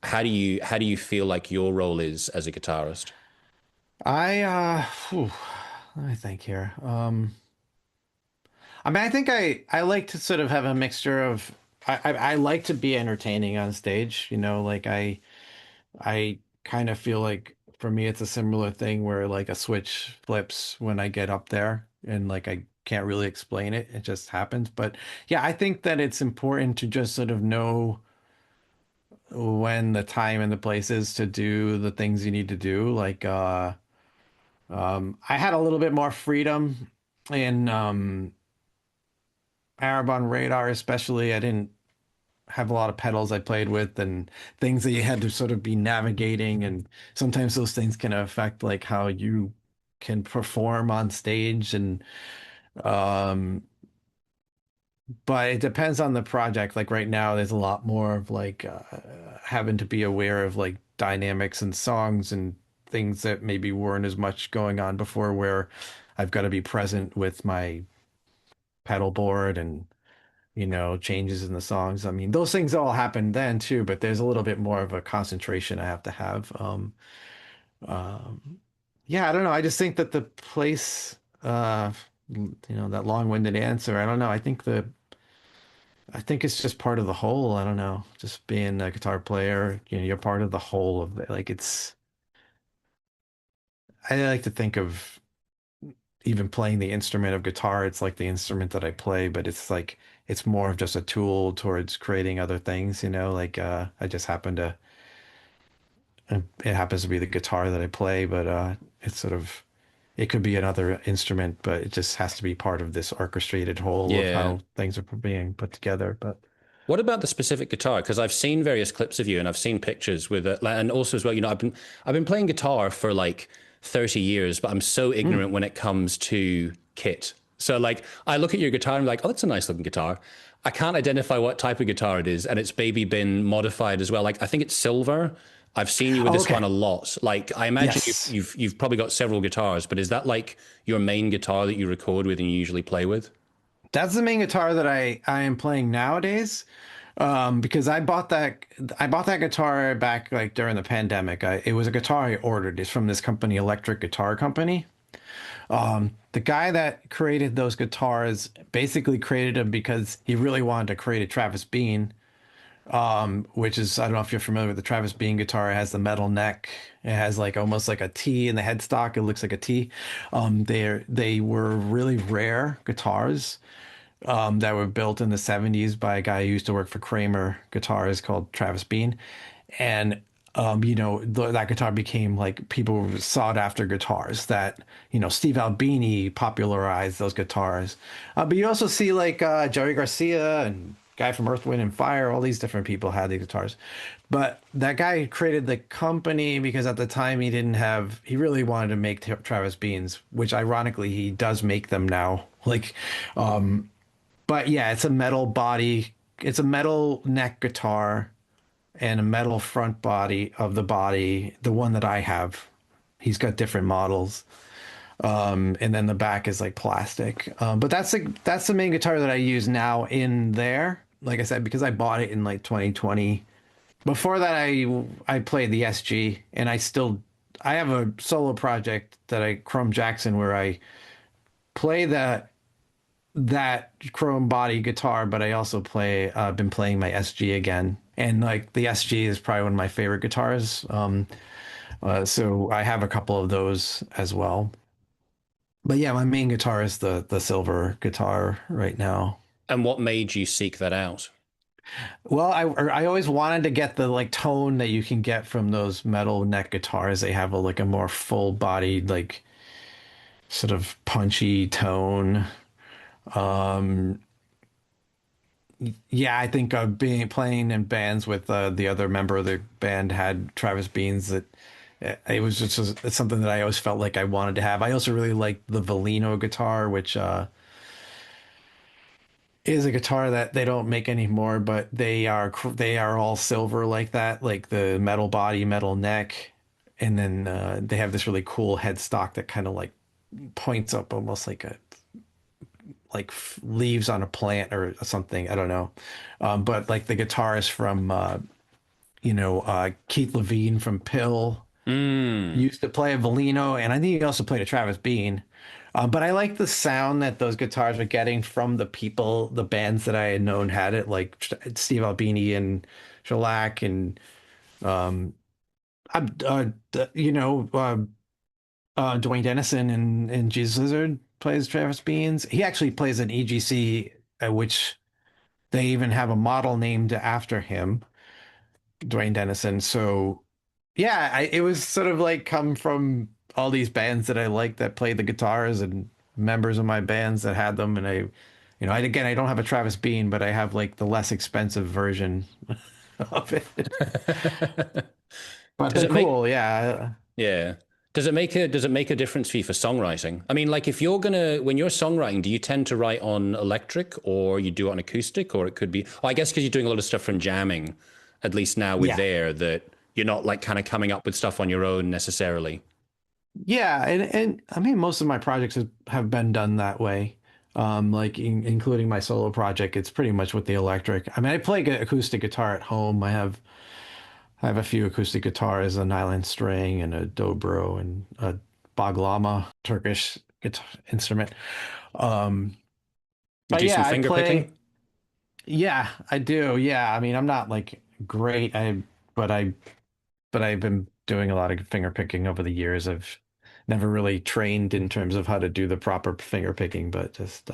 how do you feel like your role is as a guitarist? Let me think here. I mean, I think I like to sort of have a mixture of I like to be entertaining on stage, like I kind of feel like for me it's a similar thing where like a switch flips when I get up there and like I can't really explain it. It just happens. But yeah, I think that it's important to just sort of know when the time and the place is to do the things you need to do. Like I had a little bit more freedom in Arab on Radar, especially. I didn't have a lot of pedals I played with and things that you had to sort of be navigating. And sometimes those things can affect like how you can perform on stage. And um, but it depends on the project. Like right now, there's a lot more of like having to be aware of like dynamics and songs and things that maybe weren't as much going on before, where I've got to be present with my pedal board and changes in the songs. I mean, those things all happen then too, but there's a little bit more of a concentration I have to have. Um, yeah, I don't know. I just think that the place, that long-winded answer, I don't know. I think it's just part of the whole. I don't know. Just being a guitar player, you're part of the whole of it. Like I like to think of even playing the instrument of guitar, it's like the instrument that I play, but it's like it's more of just a tool towards creating other things, like I just happen to it happens to be the guitar that I play, but it's sort of it could be another instrument, but it just has to be part of this orchestrated whole of Yeah. how things are being put together. But What about the specific guitar? Because I've seen various clips of you and I've seen pictures with it, and also as well, I've been playing guitar for like 30 years, but I'm so hmm. ignorant when it comes to kit. So like I look at your guitar and I'm like, oh, that's a nice looking guitar. I can't identify what type of guitar it is, and it's maybe been modified as well. Like I think it's silver. I've seen you with Oh, this one a okay. lot. Like I imagine you've Yes. you've you've probably got several guitars, but is that like your main guitar that you record with and you usually play with? That's the main guitar that I am playing nowadays. Because I bought that guitar back like during the pandemic. It was a guitar I ordered. It's from this company, Electric Guitar Company. The guy that created those guitars basically created them because he really wanted to create a Travis Bean, which is I don't know if you're familiar with the Travis Bean guitar. It has the metal neck. It has like almost like a T in the headstock. It looks like a T. They were really rare guitars that were built in the 70s by a guy who used to work for Kramer Guitars called Travis Bean. And, that guitar became like people sought after guitars that, Steve Albini popularized those guitars. But you also see like Jerry Garcia and guy from Earth, Wind and Fire, all these different people had these guitars. But that guy created the company because at the time he really wanted to make Travis Beans, which ironically he does make them now. Like, but yeah, it's a metal body. It's a metal neck guitar and a metal front body of the body, the one that I have. He's got different models. And then the back is like plastic. But that's the main guitar that I use now in there. Like I said, because I bought it in like 2020. Before that, I played the SG, and I have a solo project that I Chrome Jackson where I play that chrome body guitar, but I also been playing my SG again, and like the SG is probably one of my favorite guitars. So I have a couple of those as well. But yeah, my main guitar is the silver guitar right now. And what made you seek that out? Well, I always wanted to get the like tone that you can get from those metal neck guitars. They have like a more full bodied, like sort of punchy tone. Um, yeah, I think being playing in bands with the other member of the band had Travis Beans, that it was just it's something that I always felt like I wanted to have. I also really like the Volino guitar, which is a guitar that they don't make anymore, but they are all silver like that, like the metal body, metal neck, and then they have this really cool headstock that kind of like points up almost like a leaves on a plant or something. I don't know, but like the guitarist from Keith Levine from Pill Mm. used to play a Volino, and I think he also played a Travis Bean. But I like the sound that those guitars were getting from the bands that I had known had it, like Steve Albini and Shellac and uh, uh, you know, uh, Dwayne Dennison and Jesus Lizard plays Travis Beans. He actually plays an EGC, which they even have a model named after him, Dwayne Dennison. So yeah, it was sort of like come from all these bands that I like that played the guitars and members of my bands that had them. And I don't have a Travis Bean, but I have like the less expensive version of it. But Does they're it make cool, yeah. Yeah. Does it make a difference for you for songwriting? I mean, like if you're gonna when you're songwriting, do you tend to write on electric or you do it on acoustic, or it could be, well, I guess because you're doing a lot of stuff from jamming, at least now with Yeah. there, that you're not like kind of coming up with stuff on your own necessarily. Yeah, and I mean most of my projects have been done that way. Like including my solo project, it's pretty much with the electric. I mean, I play acoustic guitar at home. I have a few acoustic guitars, a nylon string and a dobro and a baglama, Turkish guitar instrument. Um, You but do some yeah, I finger play. picking? Yeah, I do. Yeah, I mean, I'm not like great. But I, but I've been doing a lot of finger picking over the years. I've never really trained in terms of how to do the proper finger picking, but just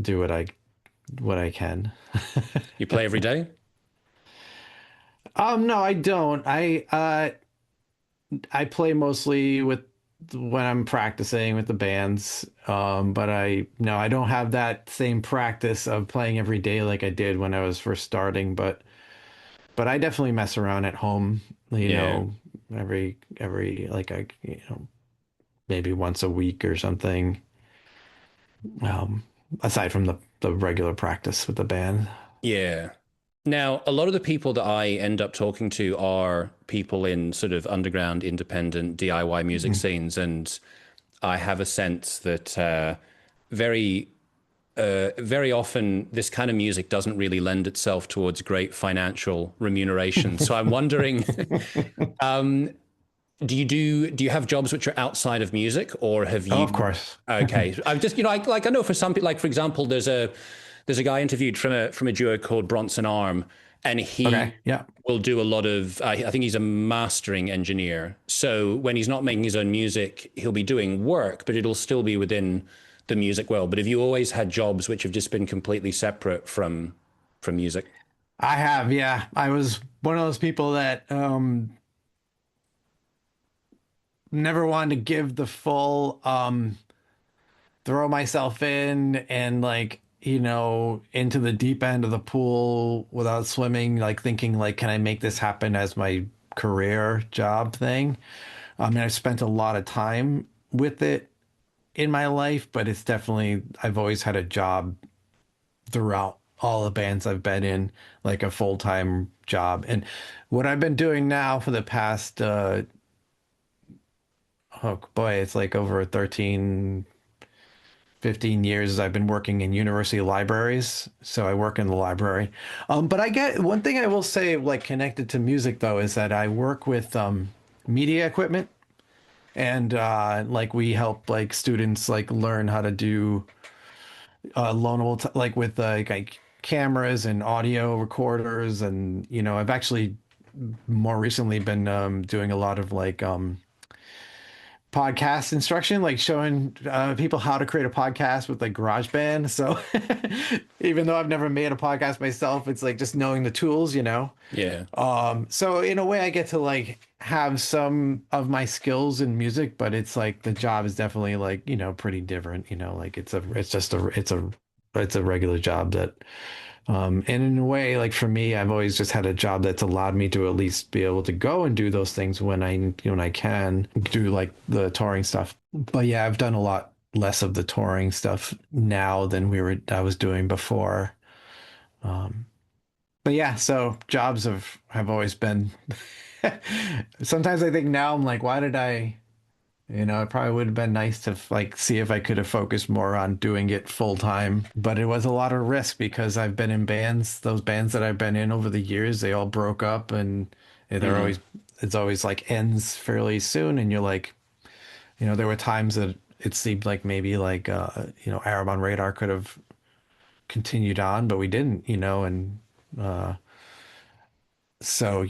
do what I can. You play every day? No, I don't. I play mostly with when I'm practicing with the bands. But I don't have that same practice of playing every day like I did when I was first starting. But I definitely mess around at home, Yeah. every like maybe once a week or something. Um, Aside from the regular practice with the band. Yeah. Now, a lot of the people that I end up talking to are people in sort of underground, independent DIY music Mhm. scenes, and I have a sense that very, very often this kind of music doesn't really lend itself towards great financial remuneration. So I'm wondering, um, do you have jobs which are outside of music, or have Oh, of you? course. Okay, I've just like I know for some people, like for example, there's a guy interviewed from a duo called Bronson Arm, and Okay. he Yeah. will do a lot of. I think he's a mastering engineer. So when he's not making his own music, he'll be doing work, but it'll still be within the music world. But have you always had jobs which have just been completely separate from music? I have, yeah. I was one of those people that never wanted to give the full throw myself in and like, into the deep end of the pool without swimming, like thinking like, can I make this happen as my career job thing? I mean, I've spent a lot of time with it in my life, but it's definitely I've always had a job throughout all the bands I've been in, like a full-time job. And what I've been doing now for the past oh boy, it's like over 13, 15 years I've been working in university libraries. So I work in the library. But I get one thing I will say, like connected to music though, is that I work with media equipment and like we help like students like learn how to do loanable like with like cameras and audio recorders. And I've actually more recently been doing a lot of like podcast instruction, like showing people how to create a podcast with like GarageBand. So even though I've never made a podcast myself, it's like just knowing the tools. Yeah. So in a way I get to like have some of my skills in music, but it's like the job is definitely like, pretty different, like it's a regular job that and in a way, like for me, I've always just had a job that's allowed me to at least be able to go and do those things when I can do like the touring stuff. But yeah, I've done a lot less of the touring stuff now than I was doing before. Um, but yeah, so jobs have always been. Sometimes I think now I'm like, why did I? It probably would have been nice to like see if I could have focused more on doing it full time, but it was a lot of risk because I've been in bands, those bands that I've been in over the years, they all broke up and they're Hmm. always it's always like ends fairly soon and you're like, there were times that it seemed like maybe like Arab on Radar could have continued on, but we didn't, and uh so,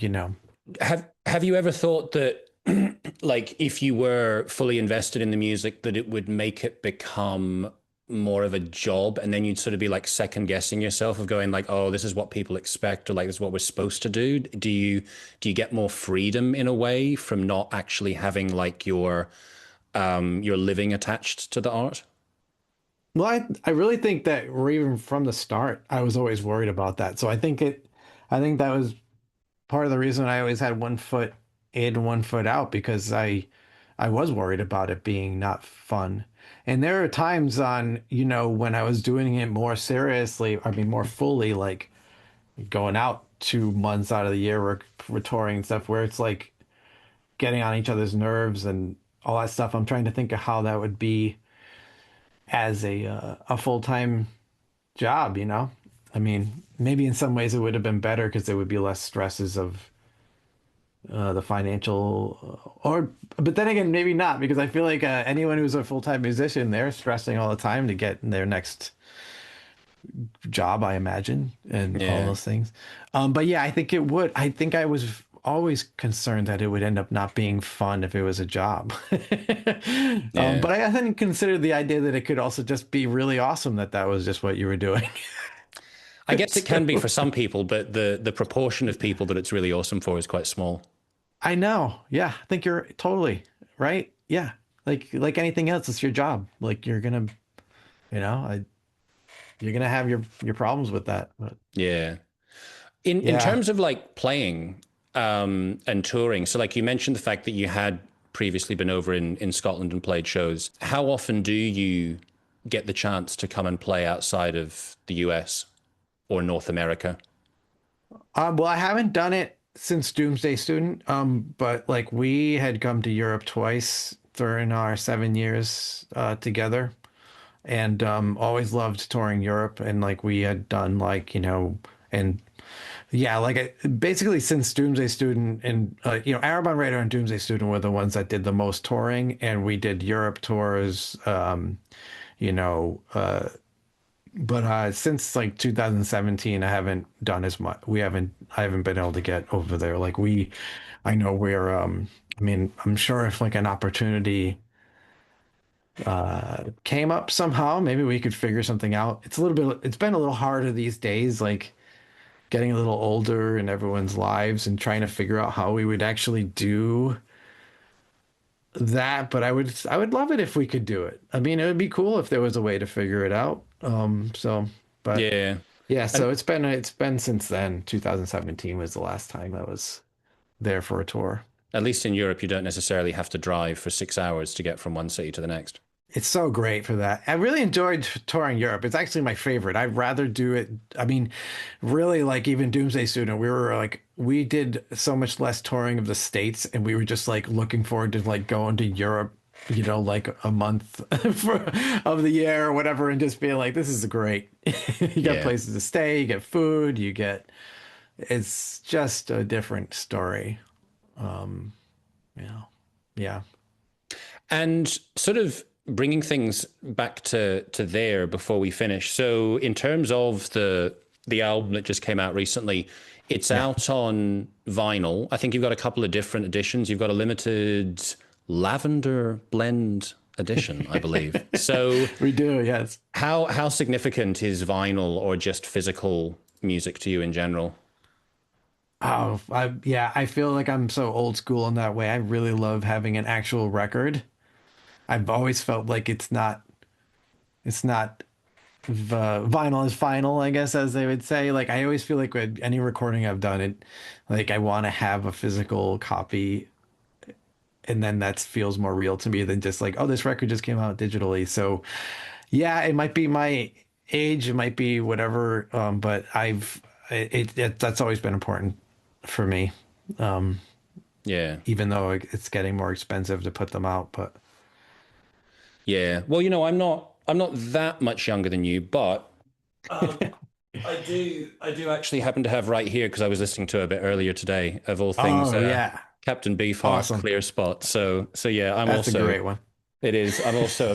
Have you ever thought that like if you were fully invested in the music that it would make it become more of a job and then you'd sort of be like second guessing yourself of going like, oh, this is what people expect or like this is what we're supposed to do? Do you get more freedom in a way from not actually having like your living attached to the art? Well, I really think that we're even from the start, I was always worried about that. So I think that was part of the reason I always had one foot in, one foot out because I was worried about it being not fun. And there are times on, when I was doing it more seriously, I mean more fully, like going out 2 months out of the year, we're touring and stuff, where it's like getting on each other's nerves and all that stuff. I'm trying to think of how that would be as a full-time job. I mean, maybe in some ways it would have been better because there would be less stresses of the financial or but then again maybe not because I feel like anyone who's a full-time musician they're stressing all the time to get their next job I imagine and all Yeah. those things. But yeah, I think I was always concerned that it would end up not being fun if it was a job. Yeah. But I hadn't considered the idea that it could also just be really awesome that was just what you were doing. I guess it can be So for some people, but the proportion of people that it's really awesome for is quite small. I know. Yeah, I think you're totally right. Yeah. Like anything else, it's your job. Like you know, I, you're gonna have your problems with that. But Yeah. In yeah. terms of like playing and touring, so like you mentioned the fact that you had previously been over in Scotland and played shows. How often do you get the chance to come and play outside of the US or North America? Well, I haven't done it since Doomsday Student. But like we had come to Europe twice during our 7 years together, and always loved touring Europe. And like we had done like and yeah, like basically since Doomsday Student and Arab on Radar and Doomsday Student were the ones that did the most touring, and we did Europe tours. You know, but since like 2017, I haven't done as much. I haven't been able to get over there. I know we're. I mean, I'm sure if like an opportunity came up somehow, maybe we could figure something out. It's been a little harder these days, like getting a little older in everyone's lives and trying to figure out how we would actually do that. But I would love it if we could do it. I mean, it would be cool if there was a way to figure it out. But Yeah. yeah, And so it's been since then. 2017 was the last time I was there for a tour. at least in Europe, you don't necessarily have to drive for 6 hours to get from one city to the next. It's so great for that. I really enjoyed touring Europe. It's actually my favorite. I'd rather do it. I mean, really, like even Doomsday Student, we did so much less touring of the States, and we were just like looking forward to like going to Europe, like a month of the year or whatever, and just being like, this is great. You got Yeah. places to stay, you get food, it's just a different story. Yeah. Yeah. And sort of bringing things back to there before we finish. So in terms of the album that just came out recently, it's Yeah. out on vinyl. I think you've got a couple of different editions. You've got a limited lavender blend edition, I believe. So We do, yes. how significant is vinyl or just physical music to you in general? Oh, yeah, I feel like I'm so old school in that way. I really love having an actual record. I've always felt like it's not vinyl is final, I guess, as they would say. Like I always feel like with any recording I've done, like I want to have a physical copy, and then that feels more real to me than just like, oh, this record just came out digitally. So yeah, it might be my age, it might be whatever, but that's always been important for me. Um, Yeah. Even though it's getting more expensive to put them out, but Yeah. Well, I'm not that much younger than you, but I do actually happen to have right here because I was listening to it a bit earlier today, of all things, oh yeah, Captain Beefheart, awesome. Clear Spot. So yeah, That's a great one. it is. I'm also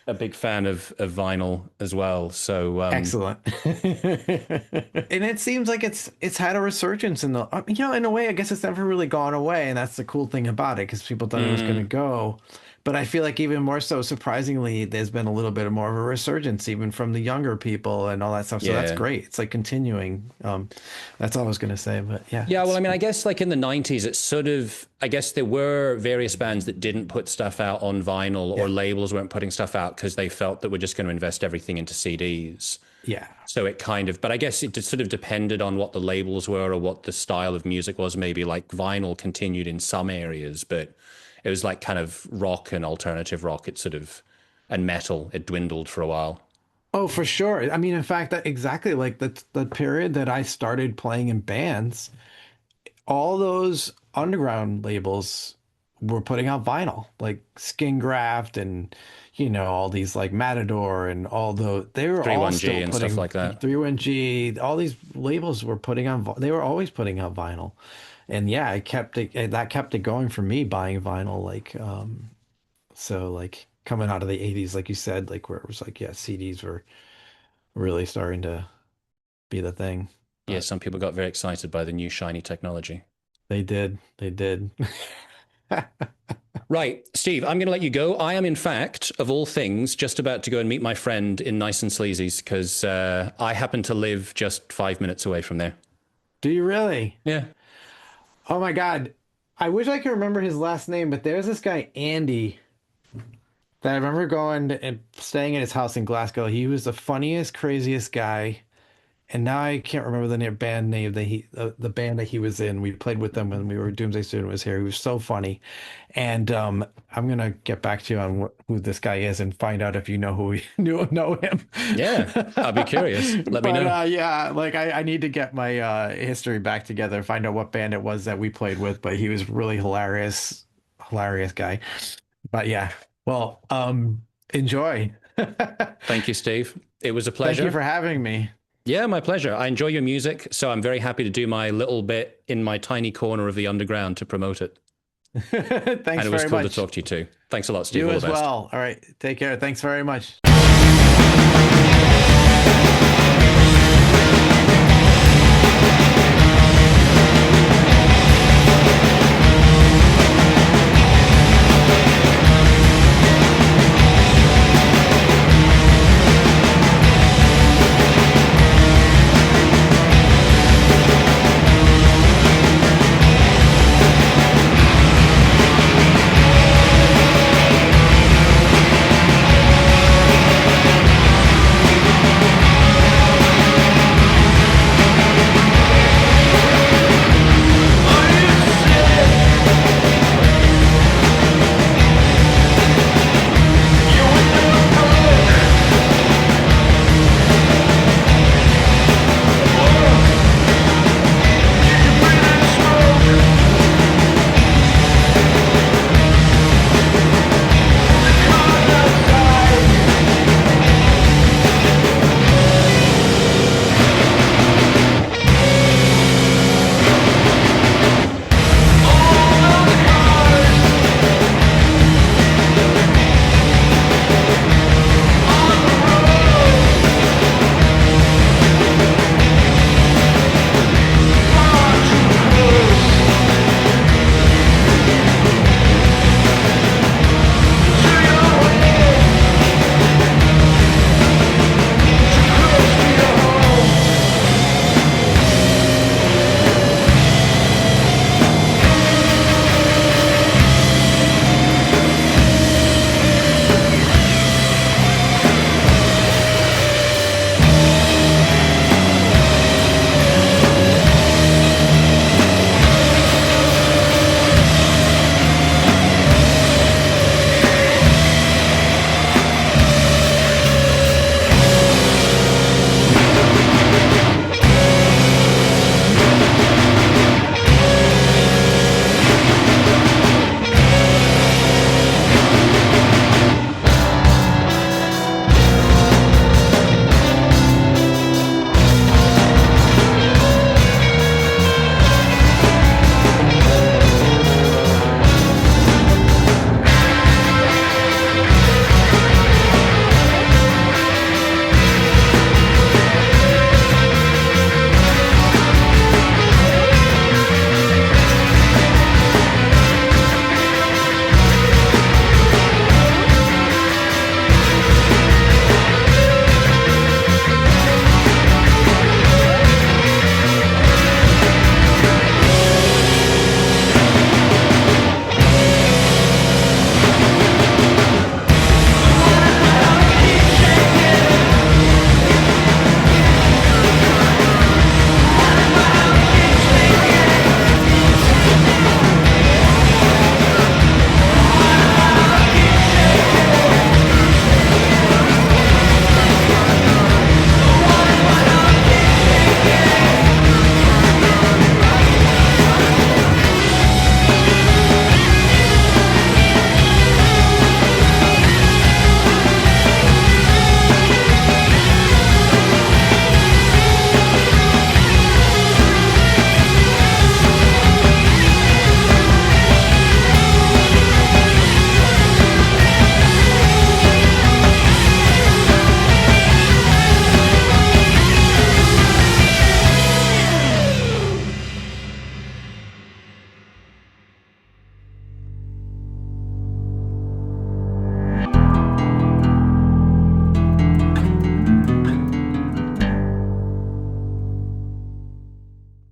a big fan of vinyl as well. So Excellent. And it seems like it's had a resurgence in in a way, I guess it's never really gone away, and that's the cool thing about it because people thought it was going to go. But I feel like even more so, surprisingly, there's been a little bit more of a resurgence even from the younger people and all that stuff. So that's yeah. great. It's like continuing. That's all I was going to say, but yeah. Yeah, well, I mean, I guess like in the 90s, it's sort of, I guess there were various bands that didn't put stuff out on vinyl or Yeah. labels weren't putting stuff out because they felt that we're just going to invest everything into CDs. Yeah. So it kind of, but I guess it just sort of depended on what the labels were or what the style of music was. Maybe like vinyl continued in some areas, but it was like kind of rock and alternative rock. It sort of, and metal, it dwindled for a while. Oh, for sure. I mean, in fact, that exactly like the period that I started playing in bands, all those underground labels were putting out vinyl, like Skin Graft and all these like Matador and they were all 31G still and stuff putting like that. 31G, all these labels were putting on they were always putting out vinyl. And yeah, that kept it going for me buying vinyl like so like coming out of the 80s like you said, like where it was like yeah, CDs were really starting to be the thing. Yeah, But some people got very excited by the new shiny technology. they did. Right, Steve, I'm going to let you go. I am, in fact, of all things, just about to go and meet my friend in Nice and Sleazy's because I happen to live just 5 minutes away from there. Do you really? Yeah. Oh my God. I wish I could remember his last name, but there's this guy, Andy, that I remember going and staying at his house in Glasgow. He was the funniest, craziest guy. And now I can't remember band name that the band that he was in. We played with them when we were Doomsday Student was here. He was so funny. And I'm gonna get back to you on who this guy is and find out if you know who know him. Yeah, I'll be curious. Let me But know. yeah, like I need to get my history back together, find out what band it was that we played with. But he was really hilarious, hilarious guy. But yeah, well, enjoy. Thank you, Steve. It was a Thank you pleasure. for having me. Yeah, my pleasure. I enjoy your music, so I'm very happy to do my little bit in my tiny corner of the underground to promote it. Thanks And it was very cool to much. talk to you too. Thanks a lot, Steve. You All as the best. well. All right. Take care. Thanks very much.